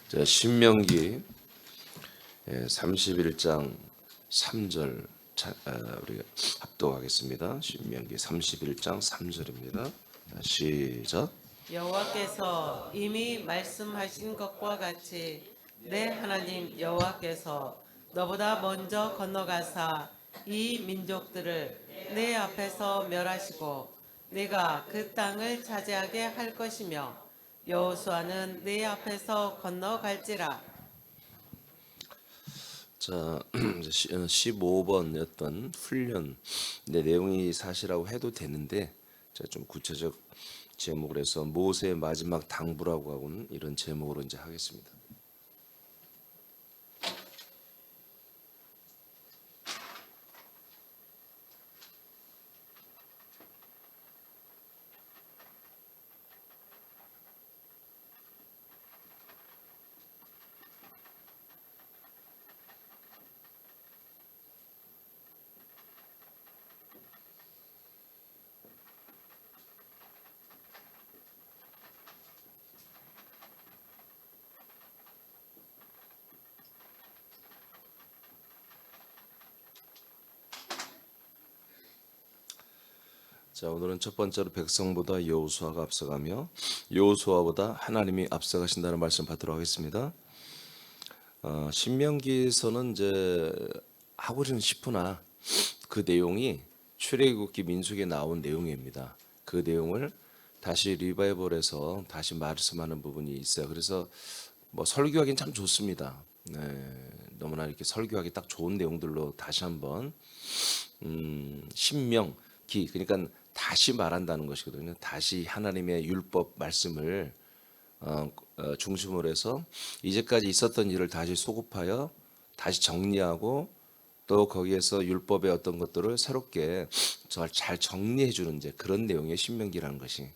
자, 신명기 31장 3절 우리가 합독하겠습니다. 신명기 31장 3절입니다. 시작. 여호와께서 이미 말씀하신 것과 같이 내 하나님 여호와께서 너보다 먼저 건너가사 이 민족들을 내 앞에서 멸하시고 내가 그 땅을 차지하게 할 것이며 여호수아는 내 앞에서 건너갈지라. 자, 15번이었던 훈련 내 내용이 사실하고 해도 되는데 좀 구체적 제목을 해서 모세의 마지막 당부라고 하고는 이런 제목으로 이제 하겠습니다. 자, 오늘은 첫 번째로 백성보다 여호수아가 앞서가며 여호수아보다 하나님이 앞서가신다는 말씀 받도록 하겠습니다. 신명기에서는 이제 하고는 싶으나 그 내용이 출애굽기 민수기에 나온 내용입니다. 그 내용을 다시 리바이벌해서 다시 말씀하는 부분이 있어요. 그래서 뭐 설교하기는 참 좋습니다. 너무나 이렇게 설교하기 딱 좋은 내용들로 다시 한번 신명기 그러니까 다시 말한다는 것이거든요. 다시 하나님의 율법 말씀을 중심으로 해서 이제까지 있었던 일을 다시 소급하여 다시 정리하고 또 거기에서 율법의 어떤 것들을 새롭게 잘 정리해 주는 이제 그런 내용의 신명기라는 것이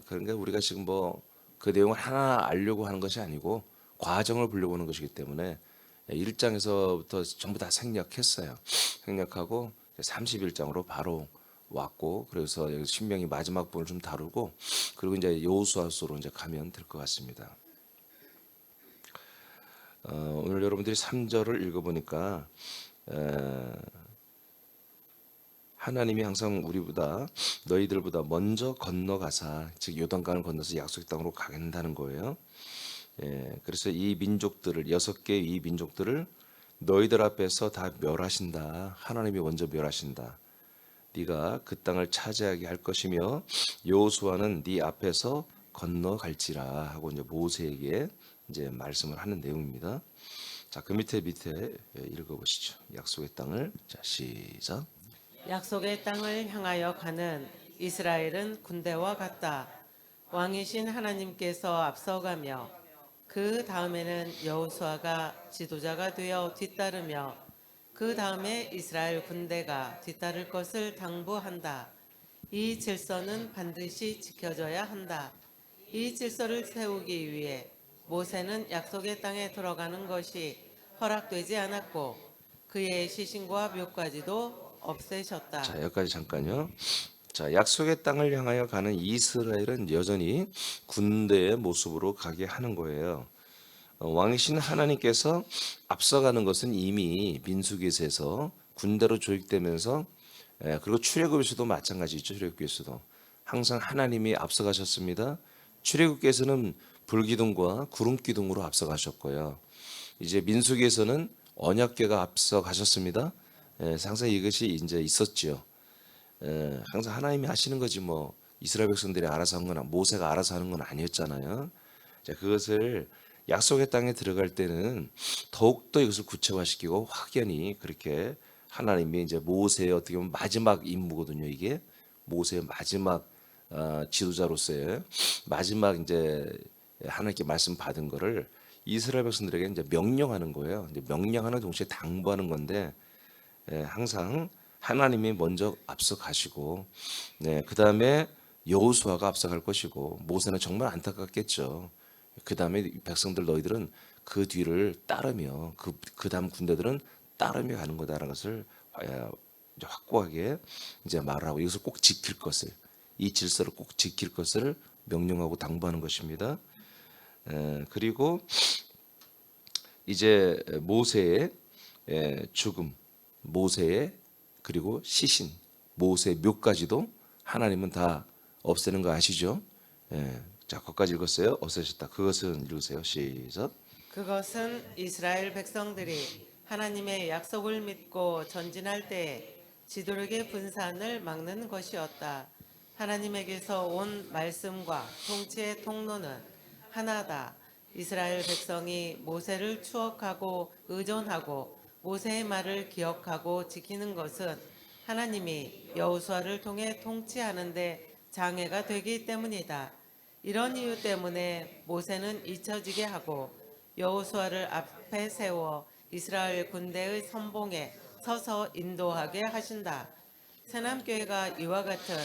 그러니까 우리가 지금 뭐 그 내용을 하나 알려고 하는 것이 아니고 과정을 보려고 하는 것이기 때문에 1장에서부터 전부 다 생략했어요. 생략하고 31장으로 바로 왔고 그래서 여기 신명기 마지막 부분을 좀 다루고 그리고 이제 여호수아서로 이제 가면 될 것 같습니다. 오늘 여러분들이 3절을 읽어보니까 하나님이 항상 우리보다 너희들보다 먼저 건너가사 즉 요단강을 건너서 약속의 땅으로 가겠다는 거예요. 그래서 이 민족들을 6개의 이 민족들을 너희들 앞에서 다 멸하신다. 하나님이 먼저 멸하신다. 네가 그 땅을 차지하게 할 것이며 여호수아는 네 앞에서 건너갈지라 하고 이제 모세에게 이제 말씀을 하는 내용입니다. 자, 그 밑에 읽어보시죠. 약속의 땅을 자 시작. 약속의 땅을 향하여 가는 이스라엘은 군대와 같다. 왕이신 하나님께서 앞서가며 그 다음에는 여호수아가 지도자가 되어 뒤따르며 그 다음에 이스라엘 군대가 뒤따를 것을 당부한다. 이 질서는 반드시 지켜져야 한다. 이 질서를 세우기 위해 모세는 약속의 땅에 들어가는 것이 허락되지 않았고 그의 시신과 묘까지도 없애셨다. 자, 여기까지 잠깐요. 자, 약속의 땅을 향하여 가는 이스라엘은 여전히 군대의 모습으로 가게 하는 거예요. 왕이신 하나님께서 앞서가는 것은 이미 민수기에서 군대로 조직되면서 그리고 출애굽에서도 마찬가지죠. 출애굽에서도 항상 하나님이 앞서가셨습니다. 출애굽에서는 불기둥과 구름기둥으로 앞서가셨고요. 이제 민수기에서는 언약궤가 앞서가셨습니다. 항상 이것이 이제 있었죠. 항상 하나님이 하시는 거지 뭐 이스라엘 백성들이 알아서 한 건 모세가 알아서 하는 건 아니었잖아요. 자, 그것을 약속의 땅에 들어갈 때는 더욱 더 이것을 구체화시키고 확연히 그렇게 하나님이 이제 모세의 어떻게 보면 마지막 임무거든요. 이게 모세의 마지막 지도자로서의 마지막 이제 하나님께 말씀 받은 거를 이스라엘 백성들에게 이제 명령하는 거예요. 이제 명령하는 동시에 당부하는 건데 항상 하나님이 먼저 앞서 가시고 그 다음에 여호수아가 앞서갈 것이고 모세는 정말 안타깝겠죠. 그 다음에 백성들 너희들은 그 뒤를 따르며 그 다음 군대들은 따르며 가는 거다라는 것을 이제 확고하게 이제 말하고 이것을 꼭 지킬 것을 이 질서를 꼭 지킬 것을 명령하고 당부하는 것입니다. 그리고 이제 모세의 죽음, 모세의 그리고 시신, 모세의 묘까지도 하나님은 다 없애는 거 아시죠? 자, 거기까지 읽었어요. 없애셨다. 그것은 읽으세요. 시작. 그것은 이스라엘 백성들이 하나님의 약속을 믿고 전진할 때에 지도력의 분산을 막는 것이었다. 하나님에게서 온 말씀과 통치의 통로는 하나다. 이스라엘 백성이 모세를 추억하고 의존하고 모세의 말을 기억하고 지키는 것은 하나님이 여호수아를 통해 통치하는 데 장애가 되기 때문이다. 이런 이유 때문에 모세는 잊혀지게 하고 여호수아를 앞에 세워 이스라엘 군대의 선봉에 서서 인도하게 하신다. 새남교회가 이와 같은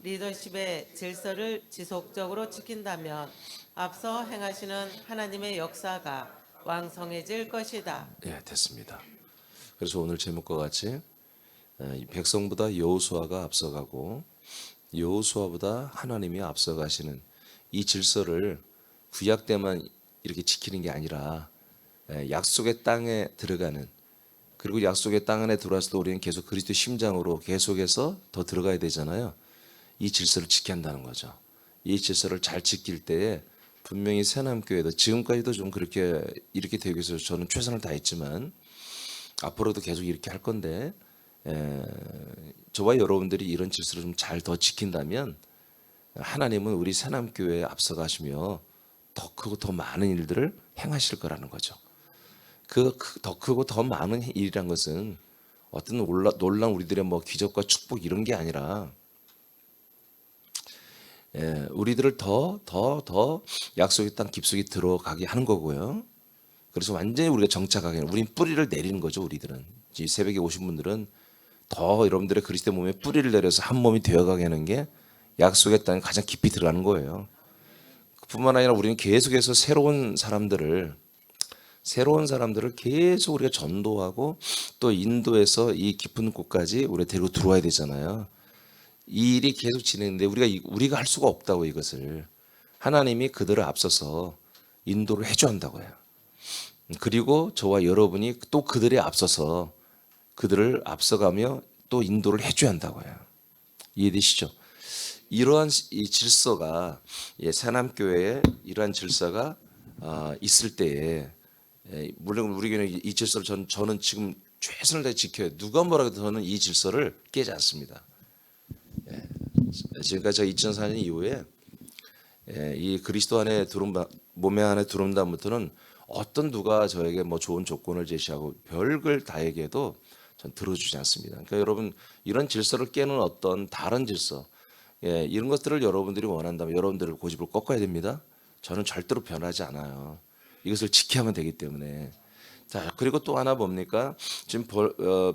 리더십의 질서를 지속적으로 지킨다면 앞서 행하시는 하나님의 역사가 왕성해질 것이다. 예, 됐습니다. 그래서 오늘 제목과 같이 이 백성보다 여호수아가 앞서가고 여호수아보다 하나님이 앞서가시는 이 질서를 구약 때만 이렇게 지키는 게 아니라 약속의 땅에 들어가는, 그리고 약속의 땅 안에 들어와서도 우리는 계속 그리스도 심장으로 계속해서 더 들어가야 되잖아요. 이 질서를 지켜야 한다는 거죠. 이 질서를 잘 지킬 때에 분명히 새남교회도 지금까지도 좀 그렇게 이렇게 되기 위해서 저는 최선을 다했지만 앞으로도 계속 이렇게 할 건데 저와 여러분들이 이런 질서를 좀 잘 더 지킨다면 하나님은 우리 새남교회에 앞서가시며 더 크고 더 많은 일들을 행하실 거라는 거죠. 그 더 크고 더 많은 일이란 것은 어떤 놀라운 우리들의 뭐 기적과 축복 이런 게 아니라 우리들을 더 약속의 땅 깊숙이 들어가게 하는 거고요. 그래서 완전히 우리가 정착하게 하는, 우린 뿌리를 내리는 거죠. 우리들은 이 새벽에 오신 분들은 더 여러분들의 그리스도 몸에 뿌리를 내려서 한 몸이 되어가게 하는 게 약속의 땅에 가장 깊이 들어가는 거예요. 뿐만 아니라 우리는 계속해서 새로운 사람들을 계속 우리가 전도하고 또 인도해서 이 깊은 곳까지 우리가 데리고 들어와야 되잖아요. 이 일이 계속 진행되는데 우리가 할 수가 없다고. 이것을 하나님이 그들을 앞서서 인도를 해줘야 한다고요. 그리고 저와 여러분이 또 그들에 앞서서 그들을 앞서가며 또 인도를 해줘야 한다고요. 이해되시죠? 이러한 이 질서가 새남교회에 이러한 질서가 있을 때에 물론 우리 교회는 이 질서를 저는 지금 최선을 다해 지켜요. 누가 뭐라고 해도 저는 이 질서를 깨지 않습니다. 지금까지 제가 2004년 이후에 이 그리스도 안에 몸에 안에 들어온 다음부터는 어떤 누가 저에게 뭐 좋은 조건을 제시하고 별걸 다 얘기해도 전 들어주지 않습니다. 그러니까 여러분 이런 질서를 깨는 어떤 다른 질서, 이런 것들을 여러분들이 원한다면 여러분들을 고집을 꺾어야 됩니다. 저는 절대로 변하지 않아요. 이것을 지켜야만 되기 때문에. 자, 그리고 또 하나 뭡니까? 지금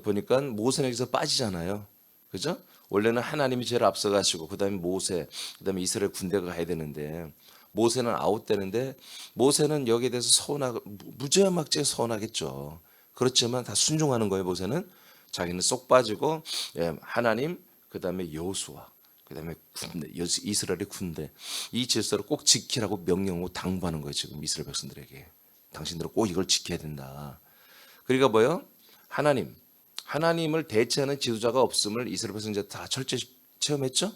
보니까 모세에게서 빠지잖아요. 그죠? 원래는 하나님이 제일 앞서가시고 그다음에 모세, 그다음에 이스라엘 군대가 가야 되는데 모세는 아웃되는데 모세는 여기에 대해서 서운하고 무지막지하게 서운하겠죠. 그렇지만 다 순종하는 거예요. 모세는 자기는 쏙 빠지고 하나님, 그다음에 여호수아, 그다음에 군대, 이스라엘의 군대, 이 질서를 꼭 지키라고 명령하고 당부하는 거예요. 지금 이스라엘 백성들에게 당신들은 꼭 이걸 지켜야 된다. 그러니까 뭐요? 하나님을 대체하는 지도자가 없음을 이스라엘 백성들 다 철저히 체험했죠.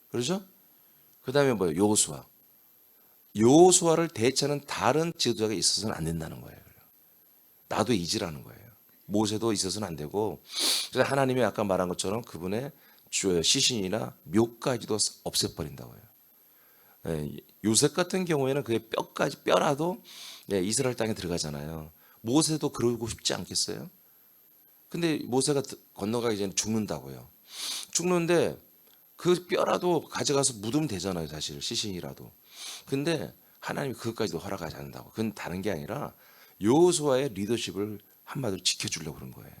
그렇죠? 그다음에 뭐요? 여호수아를 대체하는 다른 지도자가 있어서는 안 된다는 거예요. 나도 잊으라는 거예요. 모세도 있어서는 안 되고, 그래서 하나님이 아까 말한 것처럼 그분의 시신이나 묘까지도 없애버린다고요. 요셉 같은 경우에는 그의 뼈라도 이스라엘 땅에 들어가잖아요. 모세도 그러고 싶지 않겠어요? 근데 모세가 건너가기 전에 죽는다고요. 죽는데 그 뼈라도 가져가서 묻으면 되잖아요. 사실 시신이라도. 근데 하나님이 그것까지도 허락하지 않는다고. 그건 다른 게 아니라 여호수아의 리더십을 한마디로 지켜주려고 그런 거예요.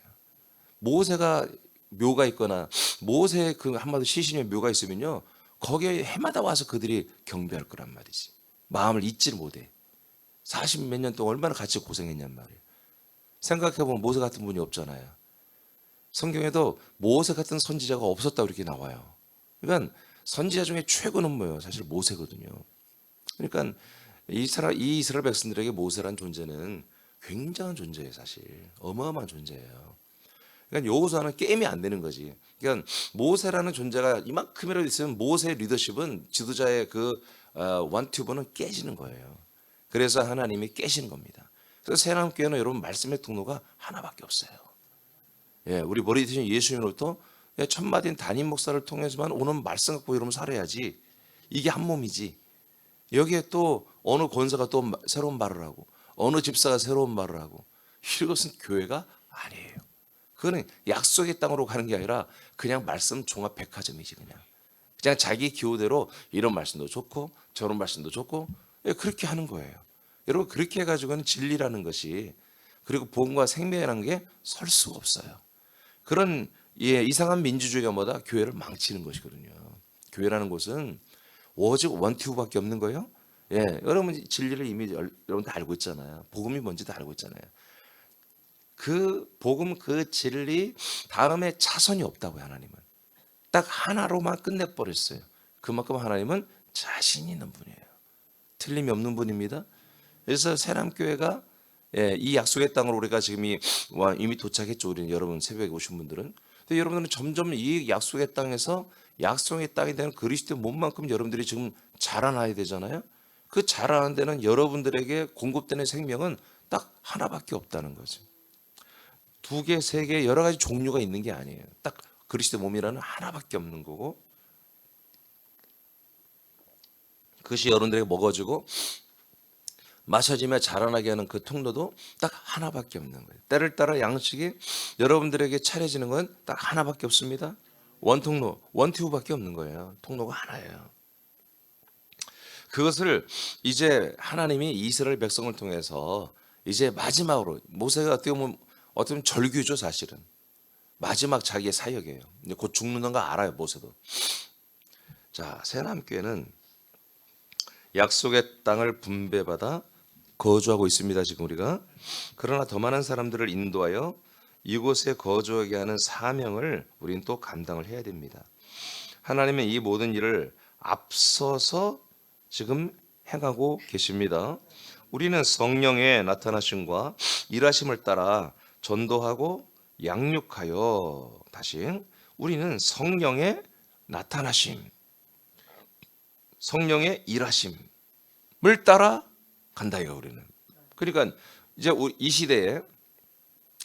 모세가 묘가 있거나 모세 그 한마디로 시신에 묘가 있으면요, 거기에 해마다 와서 그들이 경배할 거란 말이지. 마음을 잊지를 못해. 40 몇 년 동안 얼마나 같이 고생했냔 말이에요. 생각해보면 모세 같은 분이 없잖아요. 성경에도 모세 같은 선지자가 없었다고 이렇게 나와요. 그러니까 선지자 중에 최고는 뭐예요? 사실 모세거든요. 그러니까 이 이스라엘 백성들에게 모세란 존재는 굉장한 존재예요, 사실. 어마어마한 존재예요. 그러니까 여호수아는 게임이 안 되는 거지. 그러니까 모세라는 존재가 이만큼이라도 있으면 모세의 리더십은 지도자의 그 원튜브는 깨지는 거예요. 그래서 하나님이 깨시는 겁니다. 그래서 새나무교회는 여러분 말씀의 통로가 하나밖에 없어요. 예, 우리 머리 대신 예수님으로부터 첫 마디인 담임 목사를 통해서만 오는 말씀 갖고 여러분 살아야지. 이게 한 몸이지. 여기에 또 어느 권사가 또 새로운 말을 하고 어느 집사가 새로운 말을 하고 이것은 교회가 아니에요. 그거는 약속의 땅으로 가는 게 아니라 그냥 말씀 종합 백화점이지. 그냥 자기 기호대로 이런 말씀도 좋고 저런 말씀도 좋고 그렇게 하는 거예요. 여러분 그렇게 해가지고는 진리라는 것이 그리고 복음과 생명이라는 게 설 수가 없어요. 그런 이상한 민주주의가 뭐다? 교회를 망치는 것이거든요. 교회라는 곳은 오직 원튜브밖에 없는 거예요. 예, 여러분 진리를 이미 여러분 다 알고 있잖아요. 복음이 뭔지도 알고 있잖아요. 그 복음 그 진리 다음에 차선이 없다고요. 하나님은 딱 하나로만 끝내버렸어요. 그만큼 하나님은 자신 있는 분이에요. 틀림이 없는 분입니다. 그래서 새남교회가 이 약속의 땅으로 우리가 지금 이미 도착했죠. 우리는 여러분 새벽에 오신 분들은. 근데 여러분들은 점점 이 약속의 땅에서 약속의 땅이 되는 그리스도의 몸만큼 여러분들이 지금 자라나야 되잖아요. 그 자라는 데는 여러분들에게 공급되는 생명은 딱 하나밖에 없다는 거죠. 두 개, 세 개 여러 가지 종류가 있는 게 아니에요. 딱 그리스도의 몸이라는 하나밖에 없는 거고 그것이 여러분들에게 먹어지고 마셔지며 자라나게 하는 그 통로도 딱 하나밖에 없는 거예요. 때를 따라 양식이 여러분들에게 차려지는 건 딱 하나밖에 없습니다. 원통로, 원튜브밖에 없는 거예요. 통로가 하나예요. 그것을 이제 하나님이 이스라엘 백성을 통해서 이제 마지막으로 모세가 어떻게 보면 절규죠, 사실은. 마지막 자기의 사역이에요. 이제 곧 죽는 거 알아요, 모세도. 자, 새남교회는 약속의 땅을 분배받아 거주하고 있습니다. 지금 우리가. 그러나 더 많은 사람들을 인도하여 이곳에 거주하게 하는 사명을 우리는 또 감당을 해야 됩니다. 하나님은 이 모든 일을 앞서서 지금 행하고 계십니다. 우리는 성령의 나타나심과 일하심을 따라 전도하고 양육하여 다시 우리는 성령의 나타나심, 성령의 일하심을 따라 간다요. 우리는. 그러니까 이제 이 시대에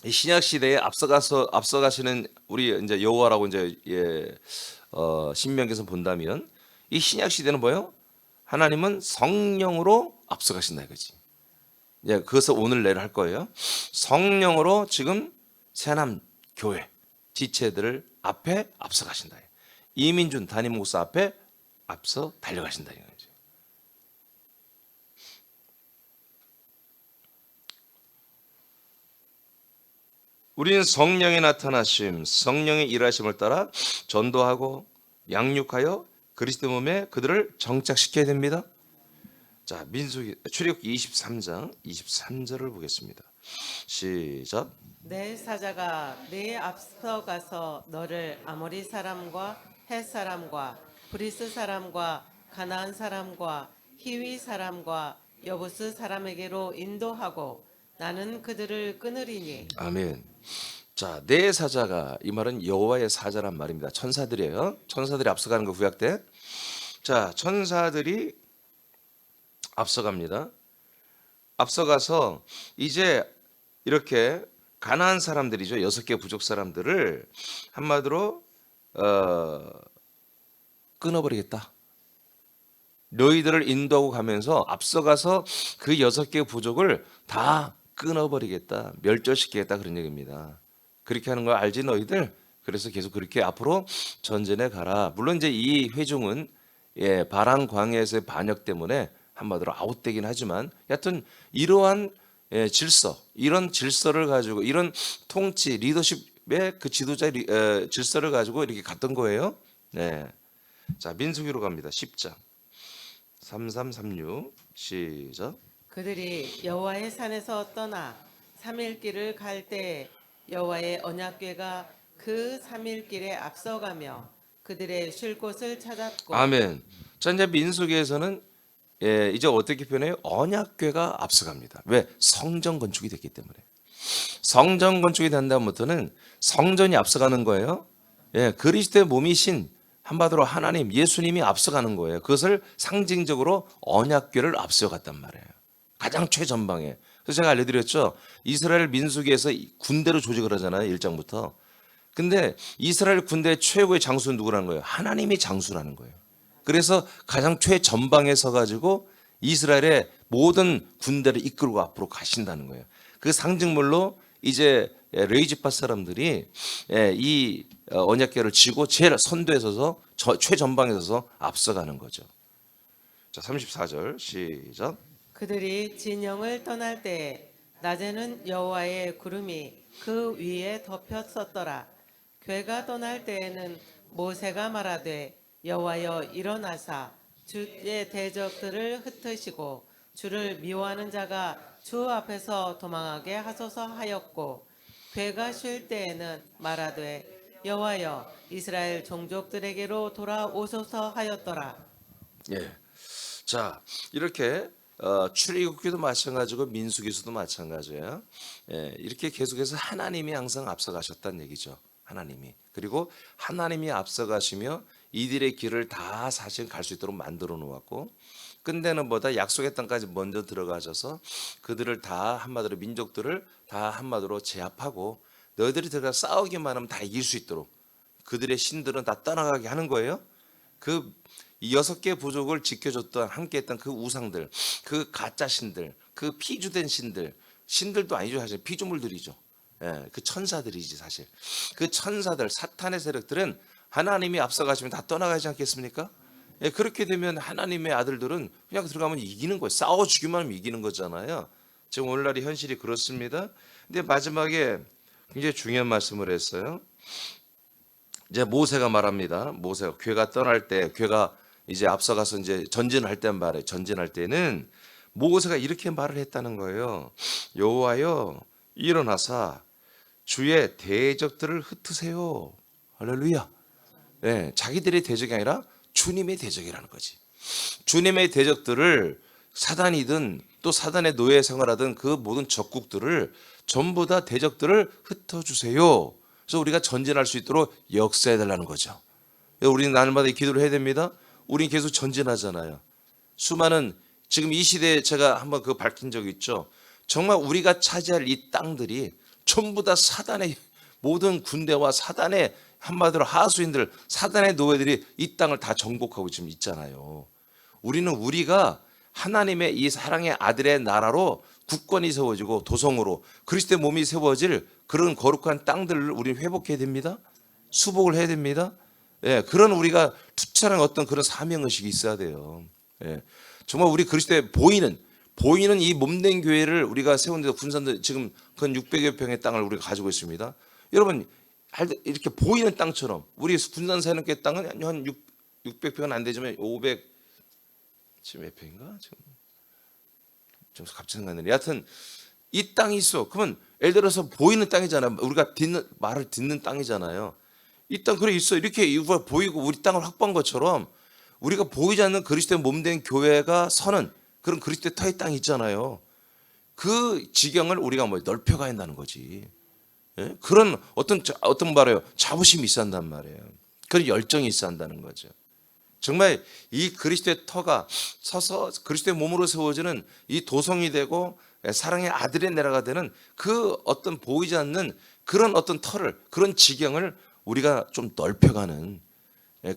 이 신약 시대에 앞서가시는 우리 이제 여호와라고 이제 신명기에서 본다면 이 신약 시대는 뭐예요? 하나님은 성령으로 앞서가신다 이거지. 예, 그것을 오늘 내일 할 거예요. 성령으로 지금 새남 교회 지체들을 앞에 앞서가신다. 이민준 담임 목사 앞에 앞서 달려가신다 이거죠. 우리는 성령의 나타나심, 성령의 일하심을 따라 전도하고 양육하여 그리스도 몸에 그들을 정착시켜야 됩니다. 자, 출애굽기 23장 23절을 보겠습니다. 시작. 내 사자가 네 앞서가서 너를 아모리 사람과 헷 사람과 브리스 사람과 가나안 사람과 히위 사람과 여부스 사람에게로 인도하고 나는 그들을 끊으리니. 아멘. 자, 내 사자가 이 말은 여호와의 사자란 말입니다. 천사들이에요. 천사들이 앞서가는 거 구약 때. 자, 천사들이 앞서갑니다. 앞서가서 이제 이렇게 가나안 사람들이죠. 6개 부족 사람들을 한마디로 끊어버리겠다. 너희들을 인도하고 가면서 앞서가서 그 6개 부족을 다 끊어버리겠다. 멸절시키겠다. 그런 얘기입니다. 그렇게 하는 걸 알지 너희들? 그래서 계속 그렇게 앞으로 전진해 가라. 물론 이제 이 회중은 바란 광야에서의 반역 때문에 한마디로 아웃되긴 하지만 여하튼 이러한 질서, 이런 질서를 가지고 이런 통치, 리더십의 그 지도자의 질서를 가지고 이렇게 갔던 거예요. 네. 자, 민수기로 갑니다. 10장 3336 시작. 그들이 여호와의 산에서 떠나 3일 길을 갈 때 여호와의 언약궤가 그 3일 길에 앞서가며 그들의 쉴 곳을 찾았고. 아멘. 자, 이제 민수기에서는 이제 어떻게 표현해요? 언약궤가 앞서갑니다. 왜? 성전 건축이 됐기 때문에. 성전 건축이 된 다음부터는 성전이 앞서가는 거예요. 그리스도의 몸이신 한마디로 하나님, 예수님이 앞서가는 거예요. 그것을 상징적으로 언약궤를 앞서갔단 말이에요. 가장 최전방에. 그래서 제가 알려드렸죠. 이스라엘 민수기에서 군대로 조직을 하잖아요. 1장부터. 근데 이스라엘 군대의 최고의 장수는 누구라는 거예요? 하나님이 장수라는 거예요. 그래서 가장 최전방에 서가지고 이스라엘의 모든 군대를 이끌고 앞으로 가신다는 거예요. 그 상징물로 이제 레이지파 사람들이 이 언약궤를 쥐고 제일 선두에 서서 최전방에 서서 앞서가는 거죠. 자, 34절 시작. 그들이 진영을 떠날 때에 낮에는 여호와의 구름이 그 위에 덮였었더라. 괴가 떠날 때에는 모세가 말하되 여호와여 일어나사 주의 대적들을 흩으시고 주를 미워하는 자가 주 앞에서 도망하게 하소서 하였고, 괴가 쉴 때에는 말하되 여호와여 이스라엘 종족들에게로 돌아오소서 하였더라. 예. 자, 이렇게 출애굽기도 마찬가지고 민수기서도 마찬가지예요. 이렇게 계속해서 하나님이 항상 앞서가셨다는 얘기죠. 하나님이. 그리고 하나님이 앞서가시며 이들의 길을 다 사실 갈 수 있도록 만들어 놓았고, 끝내는 보다 약속의 땅까지 먼저 들어가셔서 그들을 다 한마디로 민족들을 다 한마디로 제압하고 너희들이 들어가 싸우기만 하면 다 이길 수 있도록 그들의 신들은 다 떠나가게 하는 거예요. 그 이 6개 부족을 지켜줬던 함께했던 그 우상들, 그 가짜 신들, 그 피주된 신들도 아니죠. 사실 피조물들이죠. 그 천사들이지 사실. 그 천사들, 사탄의 세력들은 하나님이 앞서가시면 다 떠나가지 않겠습니까? 그렇게 되면 하나님의 아들들은 그냥 들어가면 이기는 거예요. 싸워주기만 하면 이기는 거잖아요. 지금 오늘날의 현실이 그렇습니다. 근데 마지막에 굉장히 중요한 말씀을 했어요. 이제 모세가 말합니다. 모세가 괴가 떠날 때, 괴가 이제 앞서가서 이제 전진할 때 말이에요. 전진할 때는 모세가 이렇게 말을 했다는 거예요. 여호와여 일어나사 주의 대적들을 흩으세요. 할렐루야. 자기들의 대적이 아니라 주님의 대적이라는 거지. 주님의 대적들을 사단이든 또 사단의 노예 생활하든 그 모든 적국들을 전부 다 대적들을 흩어주세요. 그래서 우리가 전진할 수 있도록 역사해 달라는 거죠. 우리는 날마다 기도를 해야 됩니다. 우리는 계속 전진하잖아요. 수많은 지금 이 시대에 제가 한번 그거 밝힌 적이 있죠. 정말 우리가 차지할 이 땅들이 전부 다 사단의 모든 군대와 사단의 한마디로 하수인들, 사단의 노예들이 이 땅을 다 정복하고 지금 있잖아요. 우리가 하나님의 이 사랑의 아들의 나라로 국권이 세워지고 도성으로 그리스도의 몸이 세워질 그런 거룩한 땅들을 우리는 회복해야 됩니다. 수복을 해야 됩니다. 그런 우리가 투철한 어떤 그런 사명의식이 있어야 돼요. 정말 우리 그리스도의 보이는 이 몸된 교회를 우리가 세운데도 군산도 지금 근 600여 평의 땅을 우리가 가지고 있습니다. 여러분 이렇게 보이는 땅처럼 우리 군산 사는교회 땅은 한 600평은 안 되지만 500 지금 몇 평인가? 지금 좀 갑자기 생각나네. 여하튼 이 땅이 있어. 그러면 예를 들어서 보이는 땅이잖아요. 우리가 말을 듣는 땅이잖아요. 이 땅 그래 있어. 이렇게 보이고 우리 땅을 확보한 것처럼 우리가 보이지 않는 그리스도의 몸된 교회가 서는 그런 그리스도의 터의 땅이 있잖아요. 그 지경을 우리가 넓혀가야 한다는 거지. 그런 어떤 말이에요. 자부심이 있어야 한단 말이에요. 그런 열정이 있어야 한다는 거죠. 정말 이 그리스도의 터가 서서 그리스도의 몸으로 세워지는 이 도성이 되고 사랑의 아들의 나라가 되는 그 어떤 보이지 않는 그런 어떤 터를, 그런 지경을 우리가 좀 넓혀가는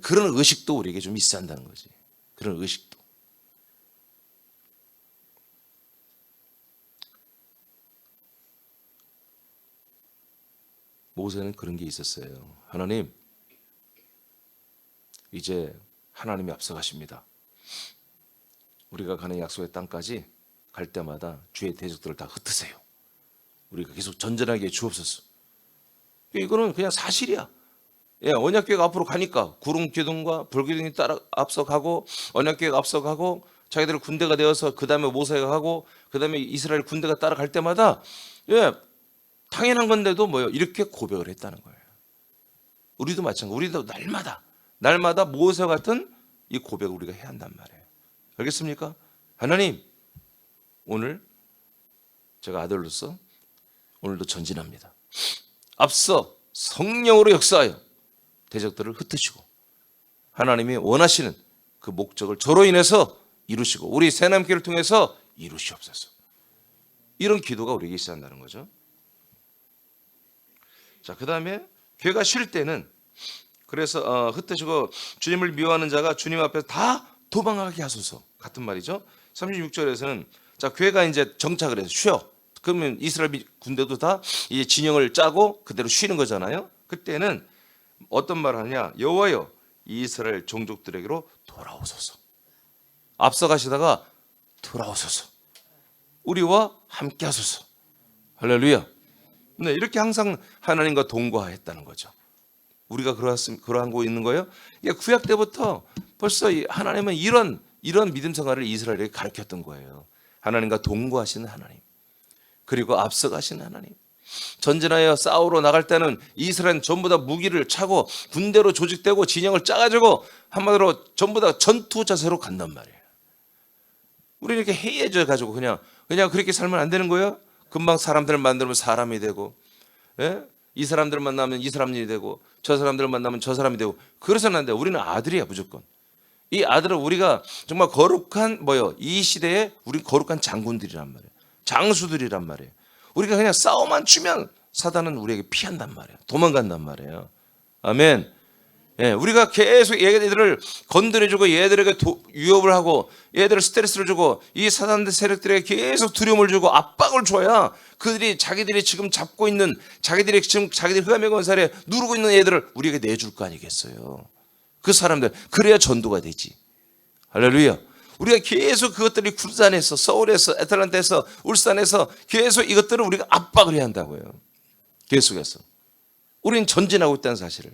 그런 의식도 우리에게 좀 있어야 한다는 거지. 그런 의식도. 모세는 그런 게 있었어요. 하나님, 이제 하나님이 앞서가십니다. 우리가 가는 약속의 땅까지 갈 때마다 주의 대적들을 다 흩으세요. 우리가 계속 전전하게 주옵소서. 이거는 그냥 사실이야. 언약궤가 앞으로 가니까 구름 기둥과 불 기둥이 따라 앞서가고 언약궤가 앞서가고 자기들 군대가 되어서 그 다음에 모세가 가고 그 다음에 이스라엘 군대가 따라갈 때마다 당연한 건데도 이렇게 고백을 했다는 거예요. 우리도 마찬가지. 우리도 날마다 모세 같은 이 고백을 우리가 해야 한단 말이에요. 알겠습니까? 하나님, 오늘 제가 아들로서 오늘도 전진합니다. 앞서 성령으로 역사하여 대적들을 흩으시고 하나님이 원하시는 그 목적을 저로 인해서 이루시고 우리 새남교를 통해서 이루시옵소서. 이런 기도가 우리에게 있어야 한다는 거죠. 자, 그 다음에 교회가 쉴 때는 그래서 흩으시고 주님을 미워하는 자가 주님 앞에서 다 도망가게 하소서 같은 말이죠. 36절에서는 자, 교회가 이제 정착을 해서 쉬어. 그러면 이스라엘 군대도 다 이제 진영을 짜고 그대로 쉬는 거잖아요. 그때는 어떤 말을 하냐? 여호와여 이스라엘 종족들에게로 돌아오소서. 앞서가시다가 돌아오소서. 우리와 함께 하소서. 할렐루야. 네, 이렇게 항상 하나님과 동거했다는 거죠. 우리가 그러한 거 있는 거예요. 구약 때부터 벌써 하나님은 이런 믿음 생활을 이스라엘에게 가르쳤던 거예요. 하나님과 동거하시는 하나님, 그리고 앞서가시는 하나님. 전진하여 싸우러 나갈 때는 이스라엘은 전부 다 무기를 차고 군대로 조직되고 진영을 짜가지고 한마디로 전부 다 전투 자세로 간단 말이에요. 우리 이렇게 해이해져 가지고 그냥 그렇게 살면 안 되는 거예요. 금방 사람들을 만들면 사람이 되고, 예? 이 사람들을 만나면 이 사람이 되고, 저 사람들을 만나면 저 사람이 되고, 그래서는 안 돼. 우리는 아들이야 무조건. 이 아들은 우리가 정말 거룩한 이 시대에 우리 거룩한 장군들이란 말이에요. 장수들이란 말이에요. 우리가 그냥 싸움만 치면 사단은 우리에게 피한단 말이에요. 도망간단 말이에요. 아멘. 예, 우리가 계속 얘들을 건드려주고 얘들에게 위협을 하고 얘들을 스트레스를 주고 이 사단들 세력들에게 계속 두려움을 주고 압박을 줘야 자기들이 지금 잡고 있는 자기들이 흑암의 권살에 누르고 있는 애들을 우리에게 내줄 거 아니겠어요. 그 사람들 그래야 전도가 되지. 할렐루야. 우리가 계속 그것들이 군산에서 서울에서 애틀랜타에서 울산에서 계속 이것들을 우리가 압박을 해야 한다고요. 계속해서 우리는 전진하고 있다는 사실을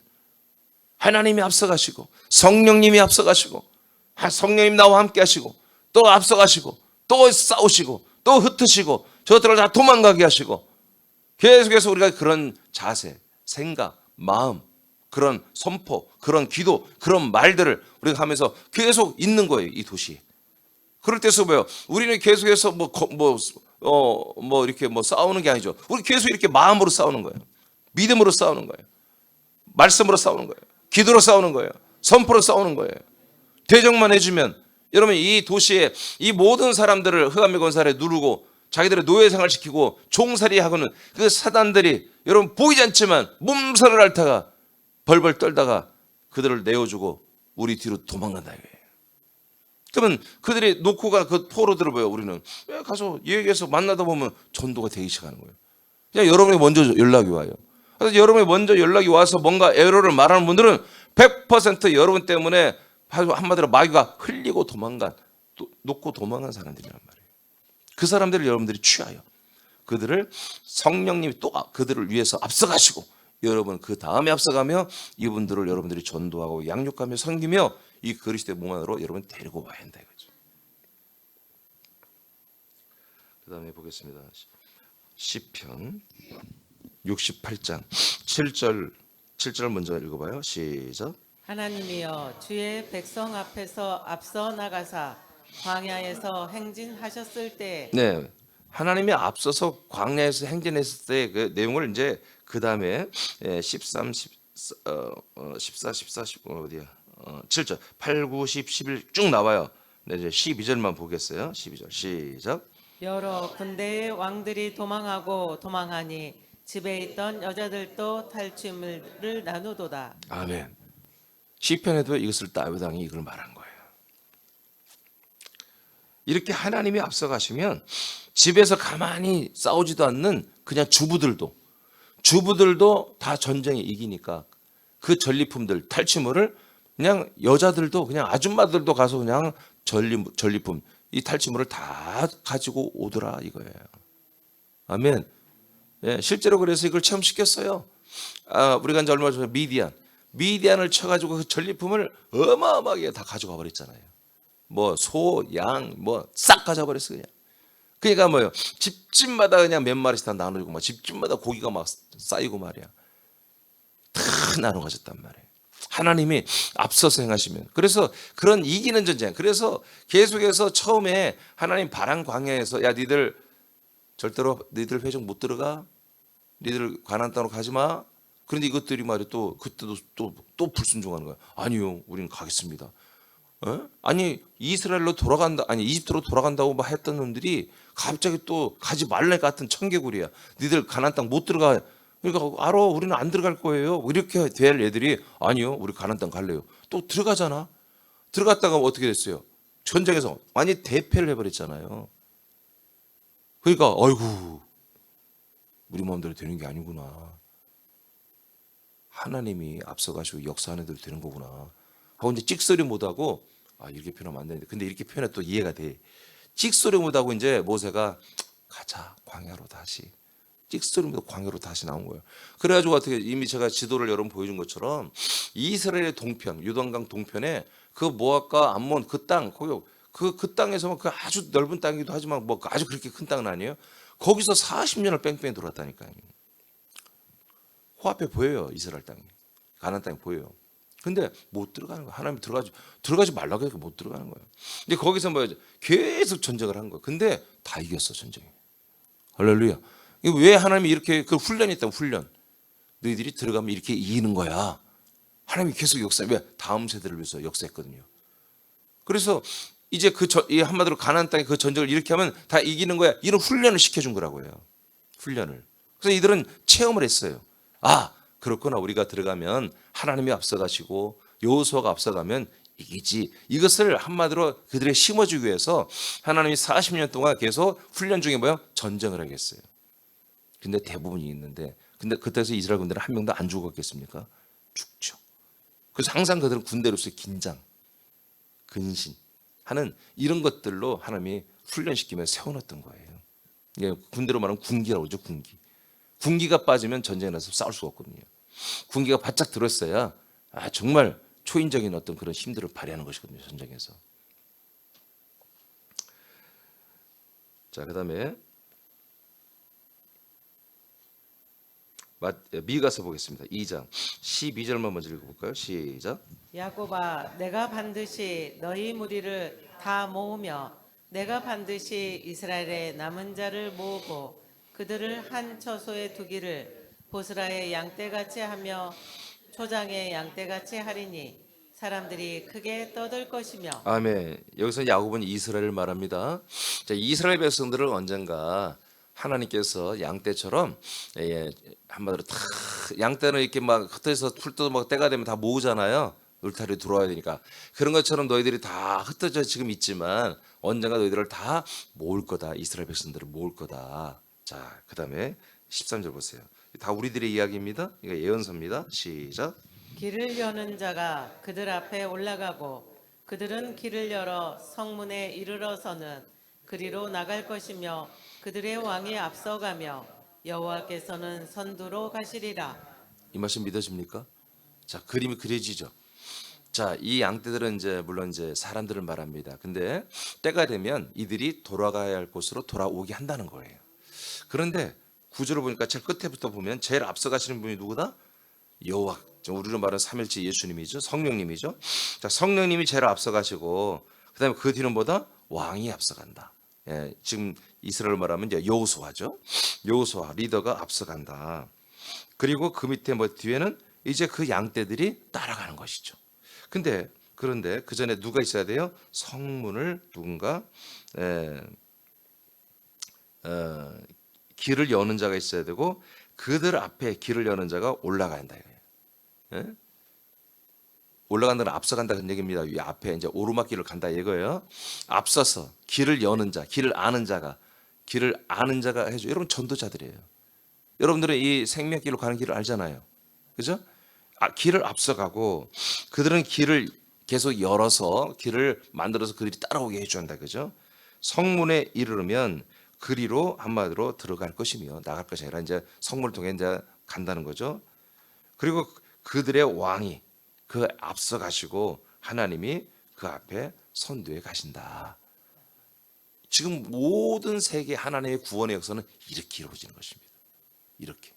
하나님이 앞서가시고 성령님이 앞서가시고 성령님 나와 함께 하시고 또 앞서가시고 또 싸우시고 또 흩으시고 저들을 다 도망가게 하시고 계속해서 우리가 그런 자세, 생각, 마음, 그런 선포, 그런 기도, 그런 말들을 우리가 하면서 계속 있는 거예요. 이 도시에. 그럴 때서 뭐예요? 우리는 계속해서 이렇게 싸우는 게 아니죠. 우리 계속 이렇게 마음으로 싸우는 거예요. 믿음으로 싸우는 거예요. 말씀으로 싸우는 거예요. 기도로 싸우는 거예요. 선포로 싸우는 거예요. 대적만 해주면 여러분 이 도시에 이 모든 사람들을 흑암의 권살에 누르고 자기들의 노예 생활시키고 종살이 하고는 그 사단들이 여러분 보이지 않지만 몸살을 앓다가 벌벌 떨다가 그들을 내어주고 우리 뒤로 도망간다 이거예요. 그러면 그들이 놓고 가 그 포로들을 보여. 우리는 가서 얘기해서 만나다 보면 전도가 되기 시작하는 거예요. 그냥 여러분이 먼저 연락이 와요. 그래서 여러분이 먼저 연락이 와서 뭔가 에러를 말하는 분들은 100% 여러분 때문에 한마디로 마귀가 흘리고 놓고 도망간 사람들이란 말이에요. 그 사람들을 여러분들이 취하여 그들을 성령님이 또 그들을 위해서 앞서가시고 여러분 그 다음에 앞서가며 이분들을 여러분들이 전도하고 양육하며 섬기며 이 그리스도의 몸 안으로 여러분 데리고 와야 한다 이거죠. 그 다음에 보겠습니다. 시편 68장 7절 먼저 읽어봐요. 시작. 하나님이여 주의 백성 앞에서 앞서 나가사 광야에서 행진하셨을 때 네, 하나님이 앞서서 광야에서 행진했을 때 그 내용을 이제 그 다음에 13, 14, 15 7절, 8, 9, 10, 11 쭉 나와요. 네, 이제 12절만 보겠어요. 12절 시작. 여러 군대의 왕들이 도망하니 집에 있던 여자들도 탈취물을 나누도다. 아멘. 시편에도 이것을 다윗왕이 이걸 말한 거예요. 이렇게 하나님이 앞서가시면 집에서 가만히 싸우지도 않는 그냥 주부들도 다 전쟁에 이기니까 그 전리품들 탈취물을 그냥 여자들도 그냥 아줌마들도 가서 그냥 전리품 이 탈취물을 다 가지고 오더라 이거예요. 아멘. 예, 실제로 그래서 이걸 체험시켰어요. 우리가 이제 얼마 전에 미디안을 쳐가지고 그 전리품을 어마어마하게 다 가져가 버렸잖아요. 소, 양, 싹 가져버렸어 그냥. 그러니까 뭐요? 집집마다 그냥 몇 마리씩 다 나누고 집집마다 고기가 막 쌓이고 말이야. 다 나눠 가졌단 말이에요. 하나님이 앞서서 행하시면. 그래서 그런 이기는 전쟁. 그래서 계속해서 처음에 하나님 바람 광야에서 야 니들 절대로 니들 회중 못 들어가. 니들 가나안 땅으로 가지 마. 그런데 이것들이 말이야 또 그때도 또 불순종하는 거야. 아니요, 우리는 가겠습니다. 아니 이스라엘로 돌아간다, 아니 이집트로 돌아간다고 막 했던 놈들이 갑자기 또 가지 말래 같은 청개구리야. 니들 가나안 땅 못 들어가. 그러니까 알아, 우리는 안 들어갈 거예요. 이렇게 될 애들이 아니요, 우리 가나안 땅 갈래요. 또 들어가잖아. 들어갔다가 어떻게 됐어요? 전쟁에서 많이 대패를 해버렸잖아요. 그러니까 아이고 우리 마음대로 되는 게 아니구나. 하나님이 앞서가시고 역사하는 대로 되는 거구나 하고 이제 찍소리 못하고 이렇게 표현하면 안 되는데 근데 이렇게 표현해 또 이해가 돼. 찍소리 못하고 이제 모세가 가자 광야로 다시 찍소리 못하고 광야로 다시 나온 거예요. 그래가지고 어떻게 이미 제가 지도를 여러분 보여준 것처럼 이스라엘의 동편 요단강 동편에 그 모압과 암몬 그 땅 거기 그 땅에서 그 아주 넓은 땅이기도 하지만 뭐 아주 그렇게 큰 땅은 아니에요. 거기서 40년을 뺑뺑이 돌았다니까요. 코앞에 보여요. 이스라엘 땅이 가나안 땅이 보여요. 근데 못 들어가는 거야. 하나님이 들어가지 말라고 해서 못 들어가는 거예요. 근데 거기서 뭐 계속 전쟁을 한 거야. 근데 다 이겼어 전쟁이. 할렐루야. 왜 하나님이 이렇게 그 훈련이 있다면 훈련. 너희들이 들어가면 이렇게 이기는 거야. 하나님이 계속 왜 다음 세대를 위해서 역사했거든요. 그래서 이제 이 한마디로 가나안 땅의 그 전쟁을 이렇게 하면 다 이기는 거야. 이런 훈련을 시켜준 거라고요. 훈련을. 그래서 이들은 체험을 했어요. 그렇구나. 우리가 들어가면 하나님이 앞서가시고 여호수아가 앞서가면 이기지. 이것을 한마디로 그들의 심어주기 위해서 하나님이 40년 동안 계속 훈련 중에 전쟁을 하겠어요. 근데 대부분이 있는데 근데 그때서 이스라엘 군대는 한 명도 안 죽었겠습니까? 죽죠. 그래서 항상 그들은 군대로서의 긴장, 근신 하는 이런 것들로 하나님이 훈련시키며 세워놨던 거예요. 이게 군대로 말하면 군기라고 그러죠. 군기가 빠지면 전쟁에 나서 싸울 수가 없거든요. 군기가 바짝 들었어야 정말 초인적인 어떤 그런 힘들을 발휘하는 것이거든요. 전쟁에서. 자, 그다음에 미가서 보겠습니다. 2장 12절만 먼저 읽어볼까요? 시작. 야곱아, 내가 반드시 너희 무리를 다 모으며 내가 반드시 이스라엘의 남은 자를 모으고 그들을 한 처소에 두기를 보스라의 양떼같이 하며 초장의 양떼같이 하리니 사람들이 크게 떠들 것이며. 아멘. 여기서 야곱은 이스라엘을 말합니다. 자, 이스라엘 백성들을 언젠가 하나님께서 양떼처럼 한마디로 다 양떼는 이렇게 막 흩어져서 풀 뜯어 때가 되면 다 모으잖아요. 울타리 들어와야 되니까. 그런 것처럼 너희들이 다 흩어져 지금 있지만 언젠가 너희들을 다 모을 거다. 이스라엘 백성들을 모을 거다. 자, 그다음에 13절 보세요. 다 우리들의 이야기입니다. 이거 예언서입니다. 시작. 길을 여는 자가 그들 앞에 올라가고 그들은 길을 열어 성문에 이르러서는 그리로 나갈 것이며 그들의 왕이 앞서가며 여호와께서는 선두로 가시리라. 이 말씀 믿어집니까? 자, 그림이 그려지죠. 자, 이 양떼들은 이제 물론 이제 사람들을 말합니다. 근데 때가 되면 이들이 돌아가야 할 곳으로 돌아오게 한다는 거예요. 그런데 구절을 보니까 제일 끝에부터 보면 제일 앞서 가시는 분이 누구다? 여호와. 우리로 말하는 삼일째 예수님이죠. 성령님이죠. 자, 성령님이 제일 앞서 가시고 그다음에 그 뒤는 뭐다? 왕이 앞서간다. 지금 이스라엘 말하면 이제 여호수아죠. 여호수아 리더가 앞서간다. 그리고 그 밑에 뒤에는 이제 그 양떼들이 따라가는 것이죠. 그런데 그 전에 누가 있어야 돼요? 성문을 누군가 길을 여는 자가 있어야 되고 그들 앞에 길을 여는 자가 올라가야 한다. 올라간다는 앞서간다 그런 얘기입니다. 이 앞에 이제 오르막길을 간다 이거예요. 앞서서 길을 여는 자, 길을 아는 자가 해줘. 여러분 전도자들이에요. 여러분들은 이 생명길로 가는 길을 알잖아요. 그죠? 길을 앞서가고 그들은 길을 계속 열어서 길을 만들어서 그들이 따라오게 해줘야 한다. 그죠? 성문에 이르르면 그리로 한마디로 들어갈 것이며 나갈 것이 아니라 이제 성문을 통해 이제 간다는 거죠. 그리고 그들의 왕이 그 앞서 가시고 하나님이 그 앞에 선두에 가신다. 지금 모든 세계 하나님의 구원의 역사는 이렇게 이루어지는 것입니다. 이렇게.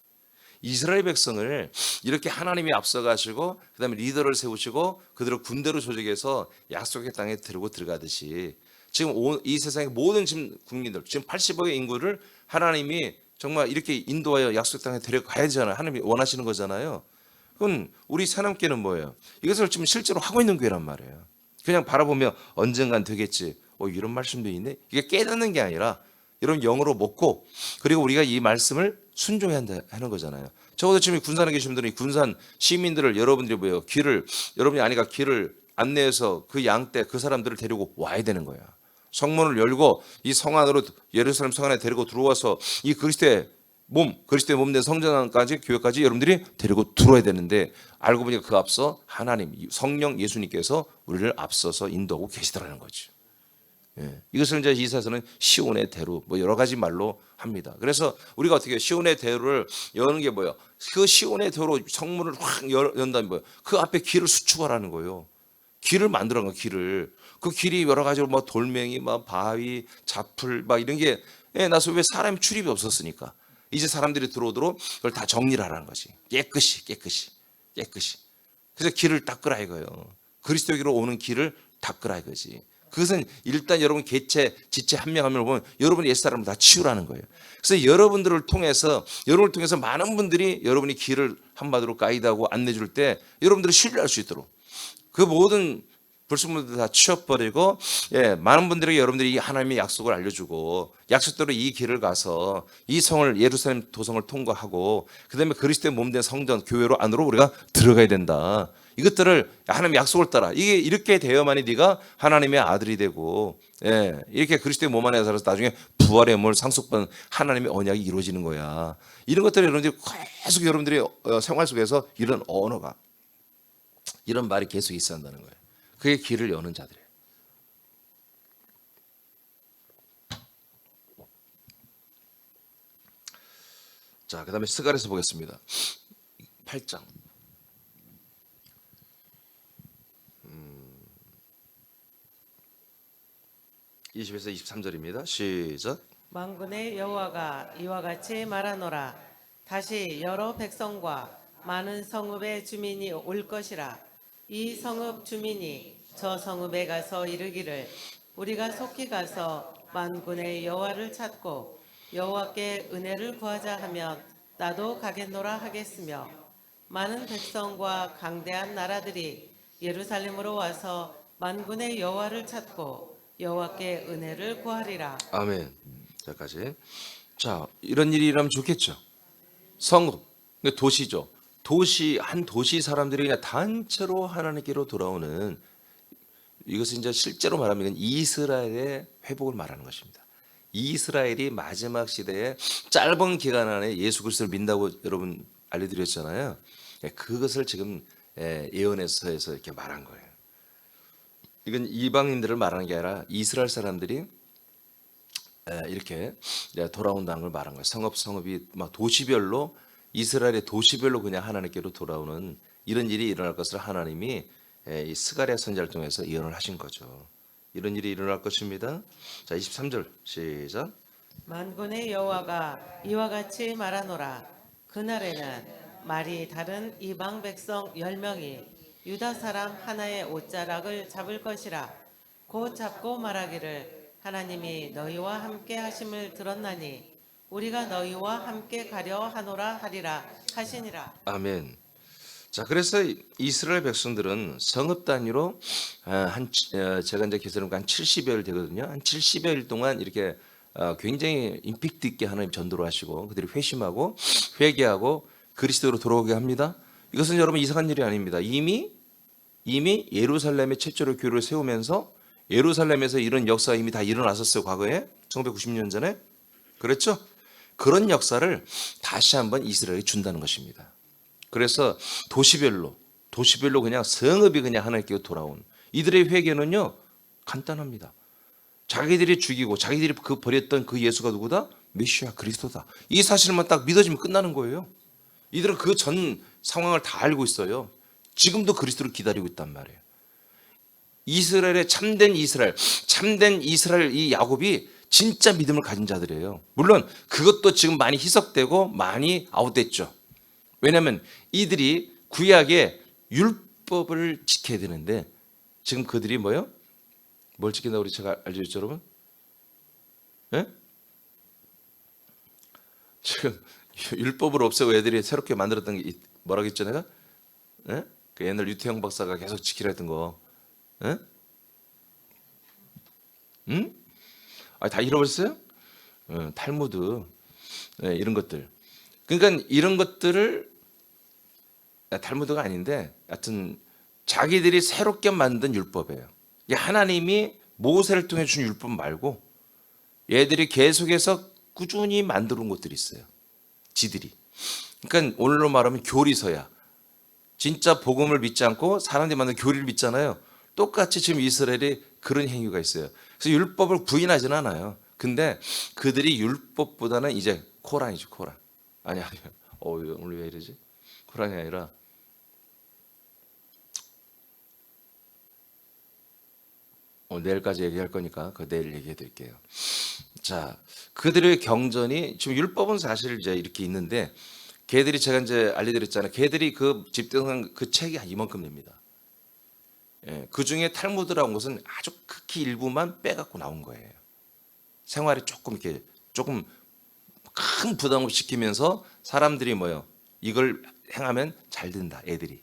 이스라엘 백성을 이렇게 하나님이 앞서가시고 그다음에 리더를 세우시고 그들을 군대로 조직해서 약속의 땅에 들고 들어가듯이 지금 이 세상의 모든 지금 국민들, 지금 80억의 인구를 하나님이 정말 이렇게 인도하여 약속 땅에 데려가야 되잖아요. 하나님이 원하시는 거잖아요. 그건 우리 새남교회는 뭐예요? 이것을 지금 실제로 하고 있는 교회란 말이에요. 그냥 바라보며 언젠간 되겠지. 이런 말씀도 있네. 이게 깨닫는 게 아니라 이런 영으로 먹고 그리고 우리가 이 말씀을 순종해야 하는 거잖아요. 적어도 지금 군산에 계신 분들은 군산 시민들을 여러분들이 뭐예요? 여러분이 아니까 길을 안내해서 그 양떼 그 사람들을 데리고 와야 되는 거야. 성문을 열고 이 성 안으로 예루살렘 성 안에 데리고 들어와서 이 그리스도의 몸 된 성전까지 교회까지 여러분들이 데리고 들어와야 되는데 알고 보니까 그 앞서 하나님 성령 예수님께서 우리를 앞서서 인도하고 계시더라는 거죠. 예. 이것을 이제 이사에서는 시온의 대로 여러 가지 말로 합니다. 그래서 우리가 어떻게 해요? 시온의 대로를 여는 게 뭐예요? 그 시온의 대로 성문을 확 연다면 뭐예요? 그 앞에 길을 수축하라는 거예요. 길을 만들어 놓은 길을. 그 길이 여러 가지로 돌멩이, 바위, 자풀 이런 게 나서 왜 사람이 출입이 없었으니까. 이제 사람들이 들어오도록 그걸 다 정리를 하라는 거지. 깨끗이. 그래서 길을 닦으라 이거예요. 그리스도에게로 오는 길을 닦으라 이거지. 그것은 일단 여러분 지체 한 명 한 명을 보면 여러분이 옛사람을 다 치우라는 거예요. 그래서 여러분을 통해서 많은 분들이 여러분이 길을 한마디로 가이드하고 안내줄 때 여러분들이 신뢰할 수 있도록 그 모든 불순물들 다 치워버리고 많은 분들에게 여러분들이 이 하나님의 약속을 알려주고 약속대로 이 길을 가서 이 성을 예루살렘 도성을 통과하고 그다음에 그리스도의 몸된 성전 교회로 안으로 우리가 들어가야 된다. 이것들을 하나님의 약속을 따라 이렇게 되어야만이 네가 하나님의 아들이 되고 이렇게 그리스도의 몸 안에 살아서 나중에 부활의 몸을 상속받는 하나님의 언약이 이루어지는 거야. 이런 것들을 여러분들이 계속 여러분들이 생활 속에서 이런 언어가 이런 말이 계속 있어야 한다는 거예요. 그게 길을 여는 자들이에요. 자, 그 다음에 스갈에서 보겠습니다. 8장 20에서 23절입니다. 시작. 만군의 여호와가 이와 같이 말하노라. 다시 여러 백성과 많은 성읍의 주민이 올 것이라. 이 성읍 주민이 저 성읍에 가서 이르기를 우리가 속히 가서 만군의 여호와를 찾고 여호와께 은혜를 구하자 하면 나도 가겠노라 하겠으며 많은 백성과 강대한 나라들이 예루살렘으로 와서 만군의 여호와를 찾고 여호와께 은혜를 구하리라. 아멘. 여기까지. 자, 이런 일이 일어나면 좋겠죠. 성읍, 도시죠. 한 도시 사람들이 그냥 단체로 하나님께로 돌아오는 이것은 이제 실제로 말하면 이스라엘의 회복을 말하는 것입니다. 이스라엘이 마지막 시대에 짧은 기간 안에 예수 그리스도를 믿는다고 여러분 알려드렸잖아요. 그것을 지금 예언에서 이렇게 말한 거예요. 이건 이방인들을 말하는 게 아니라 이스라엘 사람들이 이렇게 돌아온다는 걸 말한 거예요. 성읍이 막 도시별로 이스라엘의 도시별로 그냥 하나님께로 돌아오는 이런 일이 일어날 것을 하나님이 이 스가랴 선지자를 통해서 예언을 하신 거죠. 이런 일이 일어날 것입니다. 자, 23절 시작. 만군의 여호와가 이와 같이 말하노라. 그날에는 말이 다른 이방 백성 10명이 유다 사람 하나의 옷자락을 잡을 것이라. 곧 잡고 말하기를 하나님이 너희와 함께 하심을 들었나니 우리가 너희와 함께 가려 하노라 하리라 하시니라. 아멘. 자, 그래서 이스라엘 백성들은 성읍 단위로 제가 이제 계산해 한 70여일 되거든요. 한 70여일 동안 이렇게 굉장히 임팩트 있게 하나님 전도를 하시고 그들이 회심하고 회개하고 그리스도로 돌아오게 합니다. 이것은 여러분 이상한 일이 아닙니다. 이미 예루살렘에 최초로 교회를 세우면서 예루살렘에서 이런 역사가 이미 다 일어났었어요. 과거에 1990년 전에. 그렇죠? 그런 역사를 다시 한번 이스라엘이 준다는 것입니다. 그래서 도시별로 그냥 성읍이 그냥 하나님께 돌아온 이들의 회개는요 간단합니다. 자기들이 죽이고 자기들이 버렸던 그 예수가 누구다? 메시아 그리스도다. 이 사실만 딱 믿어지면 끝나는 거예요. 이들은 그 전 상황을 다 알고 있어요. 지금도 그리스도를 기다리고 있단 말이에요. 이스라엘의 참된 이스라엘 이 야곱이 진짜 믿음을 가진 자들이에요. 물론 그것도 지금 많이 희석되고 많이 아웃됐죠. 왜냐하면 이들이 구약의 율법을 지켜야 되는데 지금 그들이 뭐요? 뭘 지킨다고 우리 제가 알려줬죠, 여러분? 예? 지금 율법을 없애고 애들이 새롭게 만들었던 게 뭐라고 했죠, 내가? 예? 그 옛날 유태영 박사가 계속 지키라 했던 거. 예? 응? 아, 다 잃어버렸어요? 탈무드, 이런 것들. 그러니까 이런 것들을 탈무드가 아닌데, 하여튼 자기들이 새롭게 만든 율법이에요. 이 하나님이 모세를 통해 준 율법 말고 얘들이 계속해서 꾸준히 만들어 온 것들이 있어요. 지들이. 그러니까 오늘로 말하면 교리서야. 진짜 복음을 믿지 않고 사람들이 만든 교리를 믿잖아요. 똑같이 지금 이스라엘이 그런 행위가 있어요. 그래서 율법을 부인하지는 않아요. 근데 그들이 율법보다는 이제 코란이죠, 코란. 아니, 오늘 왜 이러지? 코란이 아니라 내일까지 얘기할 거니까 그 내일 얘기해 드릴게요. 자, 그들의 경전이 지금 율법은 사실 이제 이렇게 있는데 걔들이 제가 이제 알려드렸잖아요. 걔들이 그 집대성한 그 책이 한 이만큼 됩니다. 그 중에 탈무드라는 것은 아주 극히 일부만 빼갖고 나온 거예요. 생활에 조금 이렇게 조금 큰 부담을 시키면서 사람들이 뭐요? 이걸 행하면 잘 된다. 애들이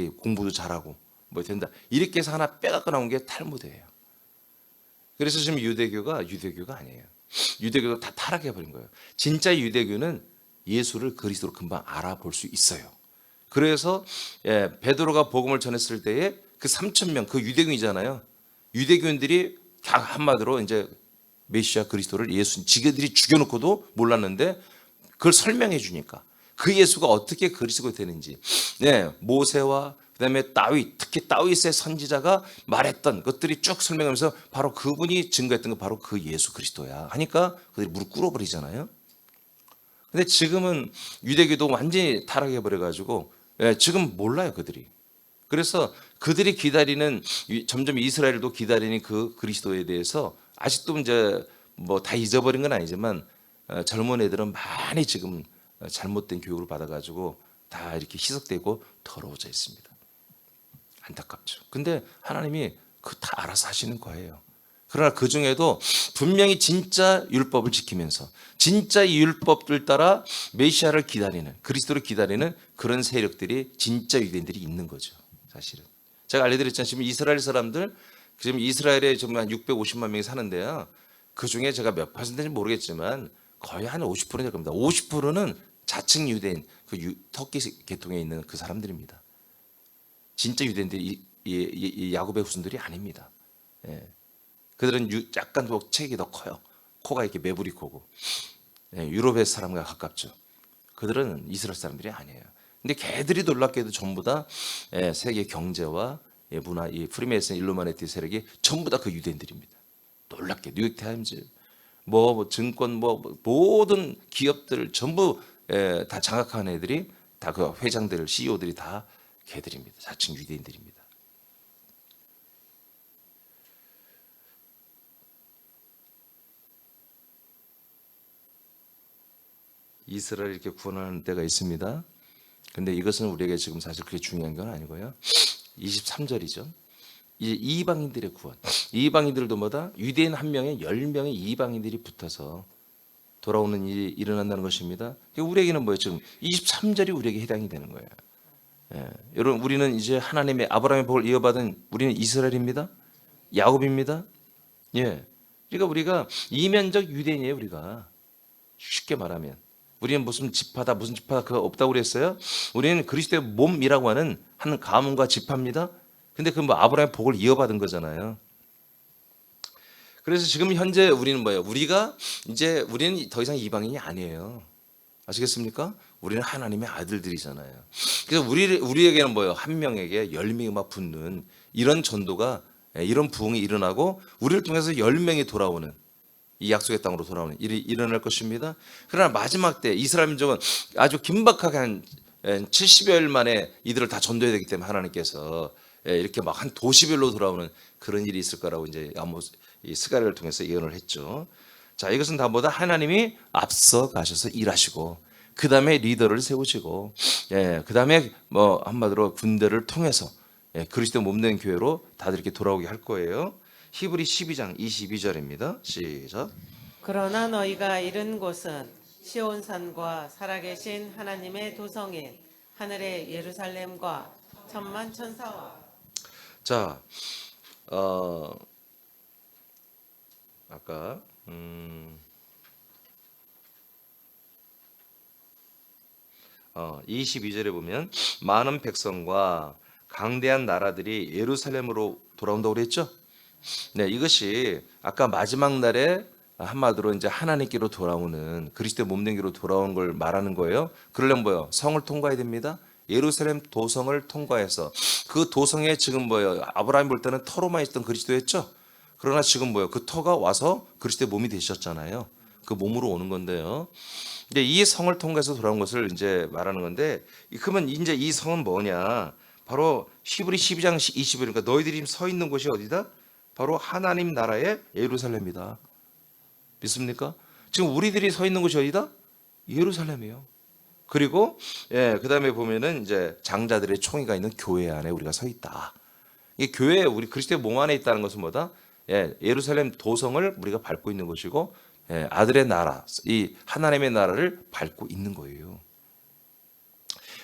공부도 잘하고 뭐 된다. 이렇게 해서 하나 빼갖고 나온 게 탈무드예요. 그래서 지금 유대교가 아니에요. 유대교도 다 타락해 버린 거예요. 진짜 유대교는 예수를 그리스도로 금방 알아볼 수 있어요. 그래서 베드로가 복음을 전했을 때에 그 3,000명 그 유대교인이잖아요. 유대교인들이 다 한마디로 이제 메시아 그리스도를 예수 지게들이 죽여놓고도 몰랐는데 그걸 설명해 주니까 그 예수가 어떻게 그리스도가 되는지 모세와 그다음에 다윗 특히 다윗의 선지자가 말했던 것들이 쭉 설명하면서 바로 그분이 증거했던 거 바로 그 예수 그리스도야 하니까 그들이 무릎 꿇어버리잖아요. 근데 지금은 유대교도 완전히 타락해 버려가지고 지금 몰라요 그들이. 그래서 그들이 기다리는 점점 이스라엘도 기다리는 그 그리스도에 대해서 아직도 이제 뭐 다 잊어버린 건 아니지만 젊은 애들은 많이 지금 잘못된 교육을 받아가지고 다 이렇게 희석되고 더러워져 있습니다. 안타깝죠. 근데 하나님이 그 다 알아서 하시는 거예요. 그러나 그 중에도 분명히 진짜 율법을 지키면서 진짜 이 율법들 따라 메시아를 기다리는 그리스도를 기다리는 그런 세력들이 진짜 유대인들이 있는 거죠. 사실은 제가 알려드렸잖아요. 지금 이스라엘 사람들 지금 이스라엘에 정말 한 650만 명이 사는데요. 그 중에 제가 몇 퍼센트인지 모르겠지만 거의 한 50% 될 겁니다. 50%는 자칭 유대인 그 터키 계통에 있는 그 사람들입니다. 진짜 유대인들이 이 야곱의 후손들이 아닙니다. 그들은 약간 더 체격이 더 커요. 코가 이렇게 매부리 코고 유럽의 사람과 가깝죠. 그들은 이스라엘 사람들이 아니에요. 근데 걔들이 놀랍게도 전부 다 세계 경제와 문화, 이 프리메이슨 일루미나티 세력이 전부 다 그 유대인들입니다. 놀랍게 뉴욕 타임즈, 뭐 증권, 뭐 모든 기업들 전부 다 장악한 애들이 다 그 회장들, CEO들이 다 걔들입니다. 자칭 유대인들입니다. 이스라엘 이렇게 구원하는 때가 있습니다. 근데 이것은 우리에게 지금 사실 그게 중요한 건 아니고요. 23절이죠. 이제 이방인들의 구원. 이방인들도 뭐다? 유대인 한 명에 10명의 이방인들이 붙어서 돌아오는 일이 일어난다는 것입니다. 우리에게는 뭐예요? 지금 23절이 우리에게 해당이 되는 거예요. 여러분 우리는 이제 하나님의 아브라함의 복을 이어받은 우리는 이스라엘입니다. 야곱입니다. 그러니까 우리가 이면적 유대인이에요. 우리가 쉽게 말하면 우리는 무슨 지파다 무슨 지파다 그거 없다고 그랬어요. 우리는 그리스도의 몸이라고 하는 한 가문과 지파입니다. 근데 그 뭐 아브라함의 복을 이어받은 거잖아요. 그래서 지금 현재 우리는 뭐예요? 우리는 더 이상 이방인이 아니에요. 아시겠습니까? 우리는 하나님의 아들들이잖아요. 그래서 우리에게는 뭐예요? 한 명에게 10명이 막 붙는 이런 전도가 이런 부흥이 일어나고 우리를 통해서 10명이 돌아오는 이 약속의 땅으로 돌아오는 일이 일어날 것입니다. 그러나 마지막 때 이스라엘 민족은 아주 긴박하게 한 70여일 만에 이들을 다 전도해야 되기 때문에 하나님께서 이렇게 막 한 도시별로 돌아오는 그런 일이 있을 거라고 이제 이 스가랴를 통해서 예언을 했죠. 자, 이것은 다 뭐다? 하나님이 앞서 가셔서 일하시고 그 다음에 리더를 세우시고, 그 다음에 뭐 한마디로 군대를 통해서 그리스도 몸된 교회로 다들 이렇게 돌아오게 할 거예요. 히브리 12장 22절입니다. 시작. 그러나 너희가 이른 곳은 시온산과 살아계신 하나님의 도성인 하늘의 예루살렘과 천만 천사와. 자, 아까 22절에 보면 많은 백성과 강대한 나라들이 예루살렘으로 돌아온다고 그랬죠? 네, 이것이 아까 마지막 날에 한마디로 이제 하나님께로 돌아오는 그리스도 몸된 길로 돌아오는 걸 말하는 거예요. 그러려면 뭐요? 성을 통과해야 됩니다. 예루살렘 도성을 통과해서 그 도성에 지금 뭐요? 아브라함이 볼 때는 터로만 있던 그리스도였죠. 그러나 지금 뭐요? 그 터가 와서 그리스도의 몸이 되셨잖아요. 그 몸으로 오는 건데요. 이제 이 성을 통해서 돌아온 것을 이제 말하는 건데, 그러면 이제 이 성은 뭐냐? 바로 히브리 12장 20절, 그러니까 너희들이 지금 서 있는 곳이 어디다? 바로 하나님 나라의 예루살렘이다. 믿습니까? 지금 우리들이 서 있는 곳이 어디다? 예루살렘이에요. 그리고 그다음에 보면은 이제 장자들의 총회가 있는 교회 안에 우리가 서 있다. 이 교회, 우리 그리스도의 몸 안에 있다는 것은 뭐다? 예루살렘 도성을 우리가 밟고 있는 것이고, 아들의 나라, 이 하나님의 나라를 밟고 있는 거예요.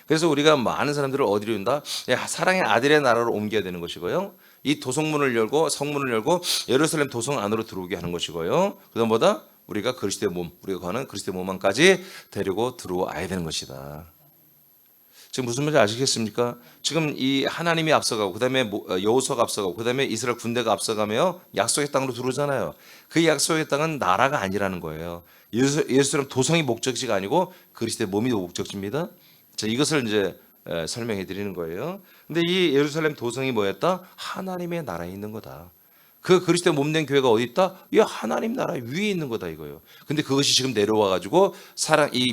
그래서 우리가 많은 사람들을 어디로 온다? 사랑의 아들의 나라로 옮겨야 되는 것이고요. 이 도성문을 열고 성문을 열고 예루살렘 도성 안으로 들어오게 하는 것이고요. 그다음 뭐다? 우리가 그리스도의 몸, 우리가 가는 그리스도의 몸 안까지 데리고 들어와야 되는 것이다. 지금 무슨 말인지 아시겠습니까? 지금 이 하나님이 앞서가고, 그다음에 여호수아가 앞서가고, 그다음에 이스라엘 군대가 앞서가며 약속의 땅으로 들어오잖아요. 그 약속의 땅은 나라가 아니라는 거예요. 예루살렘 도성이 목적지가 아니고 그리스도의 몸이 목적지입니다. 자, 이것을 이제 설명해 드리는 거예요. 근데 이 예루살렘 도성이 뭐였다? 하나님의 나라에 있는 거다. 그 그리스도의 몸된 교회가 어디 있다? 이 하나님 나라 위에 있는 거다 이거예요. 근데 그것이 지금 내려와 가지고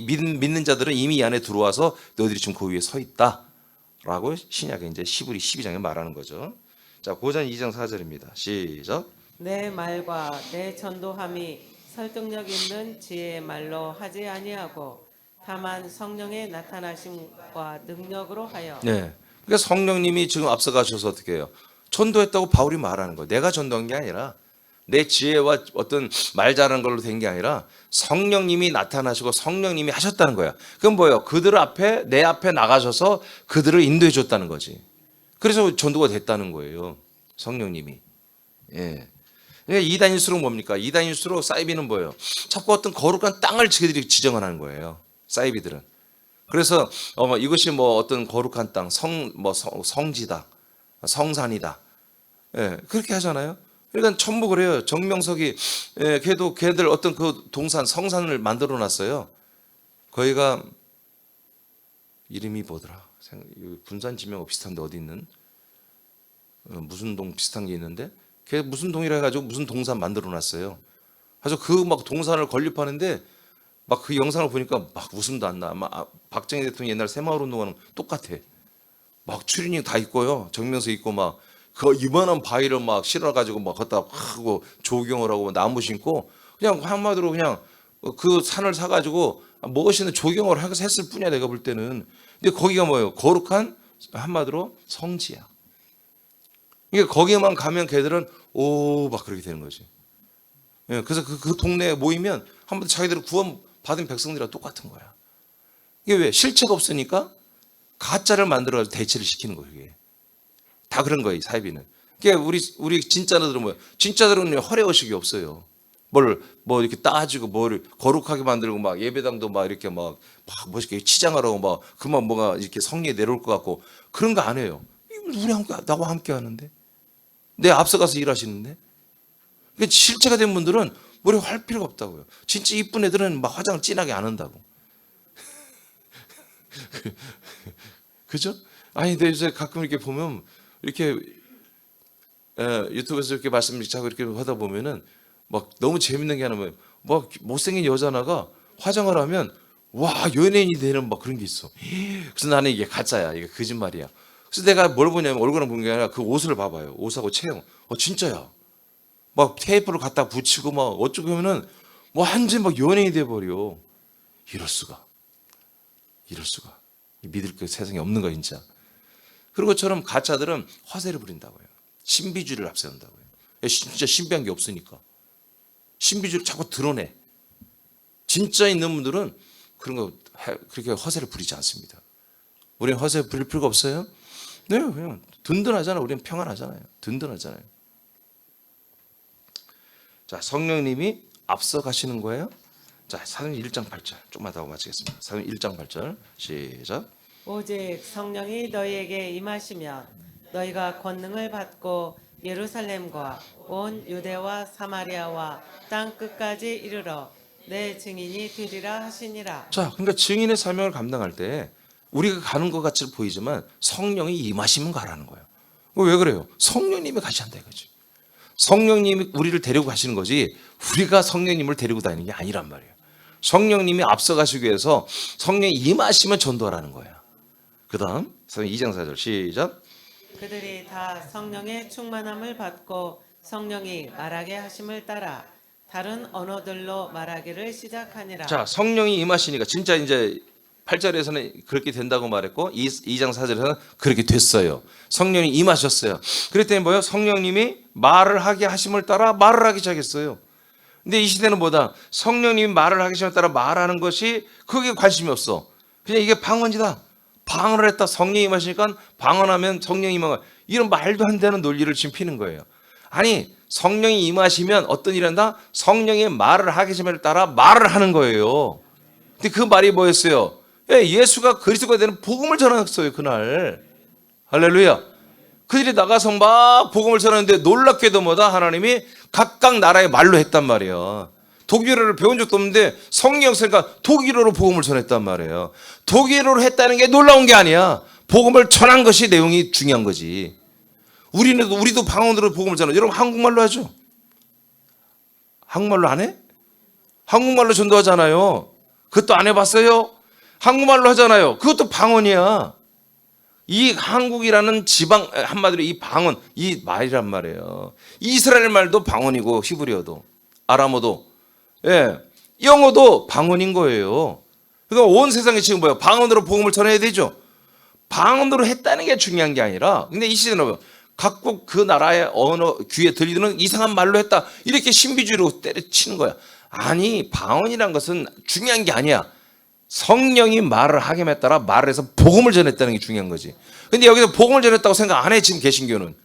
믿는 자들은 이미 이 안에 들어와서 너희들이 지금 그 위에 서 있다라고 신약에 이제 히브리 12장에 말하는 거죠. 자, 고전 2장 4절입니다. 시작. 내 말과 내 전도함이 설득력 있는 지혜의 말로 하지 아니하고 다만 성령의 나타나심과 능력으로 하여. 네. 그러니까 성령님이 지금 앞서 가셔서 어떻게 해요? 전도했다고 바울이 말하는 거예요. 내가 전도한 게 아니라 내 지혜와 어떤 말 잘하는 걸로 된 게 아니라 성령님이 나타나시고 성령님이 하셨다는 거야. 그건 뭐예요? 그들 앞에, 내 앞에 나가셔서 그들을 인도해 줬다는 거지. 그래서 전도가 됐다는 거예요. 성령님이. 예. 그러니까 이단일수록 뭡니까? 이단일수록 사이비는 뭐예요? 자꾸 어떤 거룩한 땅을 저희들이 지정을 하는 거예요. 사이비들은. 그래서 이것이 뭐 어떤 거룩한 땅, 성지다, 성산이다. 그렇게 하잖아요. 그러니까 전부 그래요. 정명석이 걔들 어떤 그 동산, 성산을 만들어 놨어요. 거기가 이름이 뭐더라? 군산 지명 비슷한데 어디 있는 무슨 동 비슷한 게 있는데 걔 무슨 동이라 해가지고 무슨 동산 만들어 놨어요. 그래서 그 막 동산을 건립하는데 막 그 영상을 보니까 막 웃음도 안 나. 아마 박정희 대통령 옛날 새마을 운동하는 똑같아. 막 추리닝 다 입고요. 정면서 입고 막 그 이만한 바위를 막 실어가지고 막 걷다 하고 조경을 하고 나무 심고 그냥 한마디로 그냥 그 산을 사가지고 멋있는 조경을 해서 했을 뿐이야 내가 볼 때는. 근데 거기가 뭐예요? 거룩한 한마디로 성지야. 그러니까 거기에만 가면 걔들은 오 막 그렇게 되는 거지. 그래서 그 동네에 모이면 한번 자기들을 구원 받은 백성들이랑 똑같은 거야. 이게 왜? 실체가 없으니까 가짜를 만들어 대체를 시키는 거예요. 이게. 다 그런 거예요, 사이비는. 그러니까 우리 진짜들은 뭐야? 진짜들은 허례허식이 없어요. 뭐 이렇게 따지고 뭘 거룩하게 만들고 막 예배당도 막 이렇게 막 멋있게 치장하라고 막 그만 뭐가 이렇게 성리에 내려올 것 같고 그런 거 안 해요. 나와 함께 하는데 내 앞서가서 일하시는데. 그러니까 실체가 된 분들은 머리 할 필요가 없다고요. 진짜 이쁜 애들은 막 화장을 진하게 안 한다고. 그죠? 아니, 근데 요새 가끔 이렇게 보면 이렇게 유튜브에서 이렇게 말씀 자꾸 이렇게 하다 보면은 막 너무 재밌는 게 하나면 막 못생긴 여자 하나가 화장을 하면 와 연예인이 되는 막 그런 게 있어. 그래서 나는 이게 가짜야, 이게 거짓말이야. 그래서 내가 뭘 보냐면 얼굴을 보는 게 아니라 그 옷을 봐봐요. 옷하고 체형. 진짜야. 막 테이프를 갖다 붙이고 막 어쩌고 하면은 뭐 완전 막 연예인이 돼버려. 이럴 수가. 이럴 수가. 믿을 그 세상에 없는 거 진짜. 그런 것처럼 가짜들은 화세를 부린다고요. 신비주의를 앞세운다고요. 진짜 신비한 게 없으니까. 신비주의를 자꾸 드러내. 진짜 있는 분들은 그런 거 그렇게 화세를 부리지 않습니다. 우리는 화세 부릴 필요가 없어요? 네, 그냥 든든하잖아요. 우리는 평안하잖아요. 든든하잖아요. 자, 성령님이 앞서 가시는 거예요. 자, 사도행전 1장 8절. 조금만 더 마치겠습니다. 사도행전 1장 8절. 시작. 오직 성령이 너희에게 임하시면 너희가 권능을 받고 예루살렘과 온 유대와 사마리아와 땅 끝까지 이르러 내 증인이 되리라 하시니라. 자, 그러니까 증인의 사명을 감당할 때 우리가 가는 것 같이 보이지만 성령이 임하시면 가라는 거예요. 왜 그래요? 성령님이 가셔야 한다 이거지. 성령님이 우리를 데리고 가시는 거지 우리가 성령님을 데리고 다니는 게 아니란 말이에요. 성령님이 앞서 가시기 위해서 성령이 임하시면 전도하라는 거야. 그 다음 2장 4절 시작. 그들이 다 성령의 충만함을 받고 성령이 말하게 하심을 따라 다른 언어들로 말하기를 시작하니라. 자, 성령이 임하시니까 진짜 이제 8절에서는 그렇게 된다고 말했고 2장 4절에서는 그렇게 됐어요. 성령이 임하셨어요. 그랬더니 뭐예요? 성령님이 말을 하게 하심을 따라 말을 하기 시작했어요. 근데 이 시대는 뭐다? 성령님이 말을 하기 시작에 따라 말하는 것이 그게 관심이 없어. 그냥 이게 방언이다. 방언을 했다. 성령이 임하시니까 방언하면 성령이 임하고 이런 말도 안 되는 논리를 지금 피는 거예요. 아니 성령이 임하시면 어떤 일이 한다? 성령이 말을 하기 시작에 따라 말을 하는 거예요. 근데 그 말이 뭐였어요? 예수가 그리스도가 되는 복음을 전했어요. 그날 할렐루야. 그들이 나가서 막 복음을 전하는데 놀랍게도 뭐다? 하나님이 각각 나라의 말로 했단 말이에요. 독일어를 배운 적도 없는데 성령 없으니까 독일어로 복음을 전했단 말이에요. 독일어로 했다는 게 놀라운 게 아니야. 복음을 전한 것이 내용이 중요한 거지. 우리도 방언으로 복음을 전하죠. 여러분 한국말로 하죠? 한국말로 안 해? 한국말로 전도하잖아요. 그것도 안 해봤어요? 한국말로 하잖아요. 그것도 방언이야. 이 한국이라는 지방 한마디로 이 방언 이 말이란 말이에요. 이스라엘 말도 방언이고 히브리어도 아람어도 영어도 방언인 거예요. 그러니까 온 세상에 지금 뭐야? 방언으로 복음을 전해야 되죠. 방언으로 했다는 게 중요한 게 아니라 근데 이 시대는 뭐야? 각국 그 나라의 언어 귀에 들리는 이상한 말로 했다. 이렇게 신비주의로 때려치는 거야. 아니 방언이란 것은 중요한 게 아니야. 성령이 말을 하기에 따라 말을 해서 복음을 전했다는 게 중요한 거지. 근데 여기서 복음을 전했다고 생각 안 해 지금 개신교는.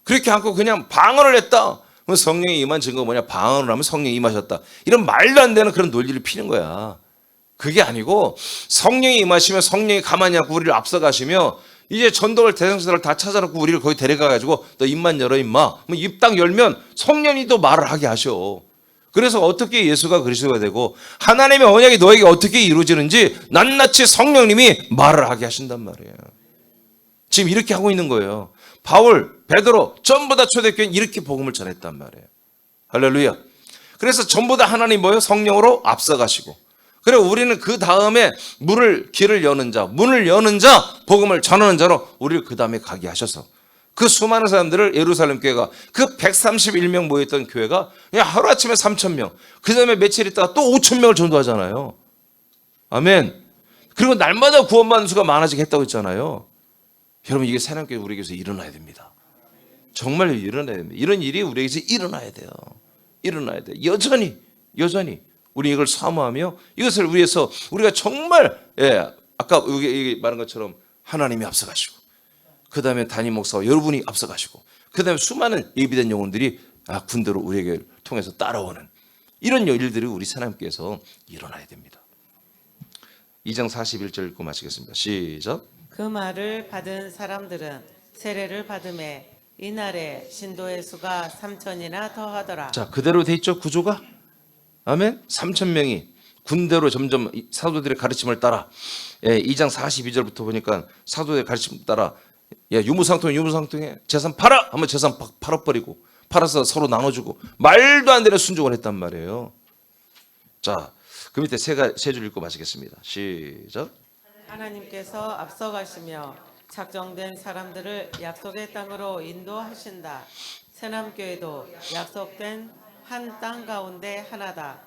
그렇게 않고 그냥 방언을 했다. 그럼 성령이 임한 증거가 뭐냐? 방언을 하면 성령이 임하셨다. 이런 말도 안 되는 그런 논리를 피는 거야. 그게 아니고 성령이 임하시면 성령이 가만히 않고 우리를 앞서가시며 이제 전도를 대성사를 다 찾아놓고 우리를 거기 데려가가지고 너 입만 열어 임마. 입 딱 열면 성령이 또 말을 하게 하셔. 그래서 어떻게 예수가 그리스도가 되고 하나님의 언약이 너에게 어떻게 이루어지는지 낱낱이 성령님이 말을 하게 하신단 말이에요. 지금 이렇게 하고 있는 거예요. 바울, 베드로 전부 다 초대교회는 이렇게 복음을 전했단 말이에요. 할렐루야. 그래서 전부 다 하나님 뭐예요? 성령으로 앞서가시고 그리고 우리는 그 다음에 길을 여는 자, 문을 여는 자, 복음을 전하는 자로 우리를 그 다음에 가게 하셔서 그 수많은 사람들을 예루살렘 교회가 그 131명 모였던 교회가 그냥 하루아침에 3,000명 그 다음에 며칠 있다가 또 5,000명을 전도하잖아요. 아멘. 그리고 날마다 구원받는 수가 많아지겠다고 했잖아요. 여러분 이게 새남교회 우리에게서 일어나야 됩니다. 정말 일어나야 됩니다. 이런 일이 우리에게서 일어나야 돼요. 일어나야 돼요. 여전히 우리 이걸 사모하며 이것을 위해서 우리가 정말 아까 여기 말한 것처럼 하나님이 앞서가시고 그 다음에 담임 목사와 여러분이 앞서가시고 그 다음에 수많은 예비된 영혼들이 군대로 우리에게 통해서 따라오는 이런 일들이 우리 새남교회에서 일어나야 됩니다. 2장 41절 읽고 마치겠습니다. 시작. 그 말을 받은 사람들은 세례를 받음에 이날에 신도의 수가 3,000이나 더하더라. 자, 그대로 돼 있죠 구조가? 아멘. 3,000명이 군대로 점점 사도들의 가르침을 따라 2장 42절부터 보니까 사도들의 가르침을 따라 유무상통해 재산 팔아 하면 재산 팔아버리고 팔아서 서로 나눠주고 말도 안 되는 순종을 했단 말이에요. 자, 그 밑에 세 줄 읽고 마치겠습니다. 시작. 하나님께서 앞서가시며 작정된 사람들을 약속의 땅으로 인도하신다. 새남교회도 약속된 한 땅 가운데 하나다.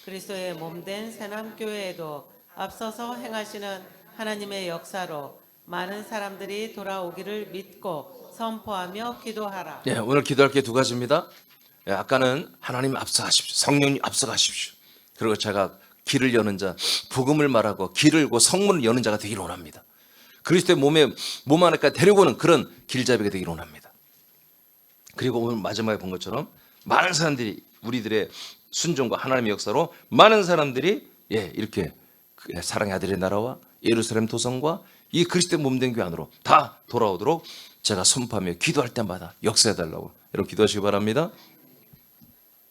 그리스도의 몸된 새남교회에도 앞서서 행하시는 하나님의 역사로 많은 사람들이 돌아오기를 믿고 선포하며 기도하라. 예, 오늘 기도할 게 두 가지입니다. 예, 아까는 하나님 앞서가십시오. 성령님 앞서가십시오. 그리고 제가 길을 여는 자, 복음을 말하고 길을 열고 성문을 여는 자가 되기를 원합니다. 그리스도의 몸 안에까지 데려오는 그런 길잡이가 되기를 원합니다. 그리고 오늘 마지막에 본 것처럼 많은 사람들이 우리들의 순종과 하나님의 역사로 많은 사람들이 이렇게 사랑의 아들의 나라와 예루살렘 도성과 이 그리스도의 몸된 교회 안으로 다 돌아오도록 제가 선포하며 기도할 때마다 역사해달라고 여러분 기도하시기 바랍니다.